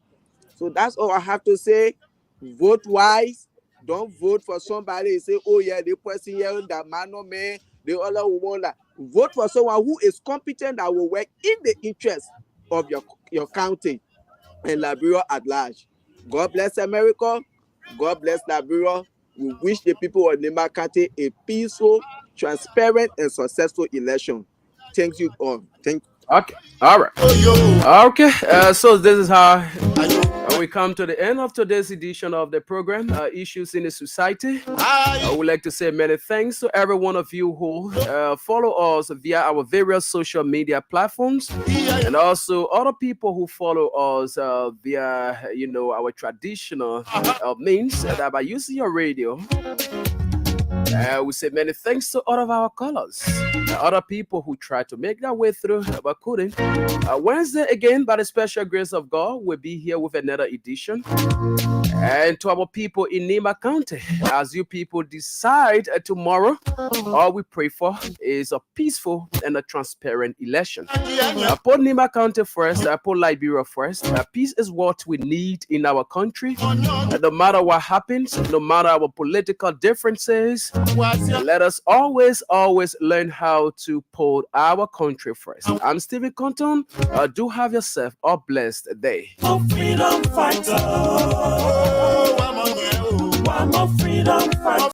So that's all I have to say. Vote wise. Don't vote for somebody and say, oh yeah, the person here, that man, no man, the other woman. That. Vote for someone who is competent that will work in the interest of your county and Liberia at large. God bless America. God bless Liberia. We wish the people of Nima Kante a peaceful, transparent, and successful election. Thank you all. Thank you. Okay. All right. Okay. So this is how we come to the end of today's edition of the program, Issues in the Society. I would like to say many thanks to every one of you who follow us via our various social media platforms, and also other people who follow us via, our traditional means, that by using your radio. We say many thanks to all of our callers, other people who tried to make their way through but couldn't. Wednesday, again, by the special grace of God, we'll be here with another edition. And to our people in Nima County, as you people decide tomorrow, all we pray for is a peaceful and a transparent election. Put Nima County first, put Liberia first. Peace is what we need in our country. No matter what happens, no matter our political differences, let us always learn how to put our country first. I'm Stephen Compton. Do have yourself a blessed day. Freedom fighter. I'm a freedom fighter.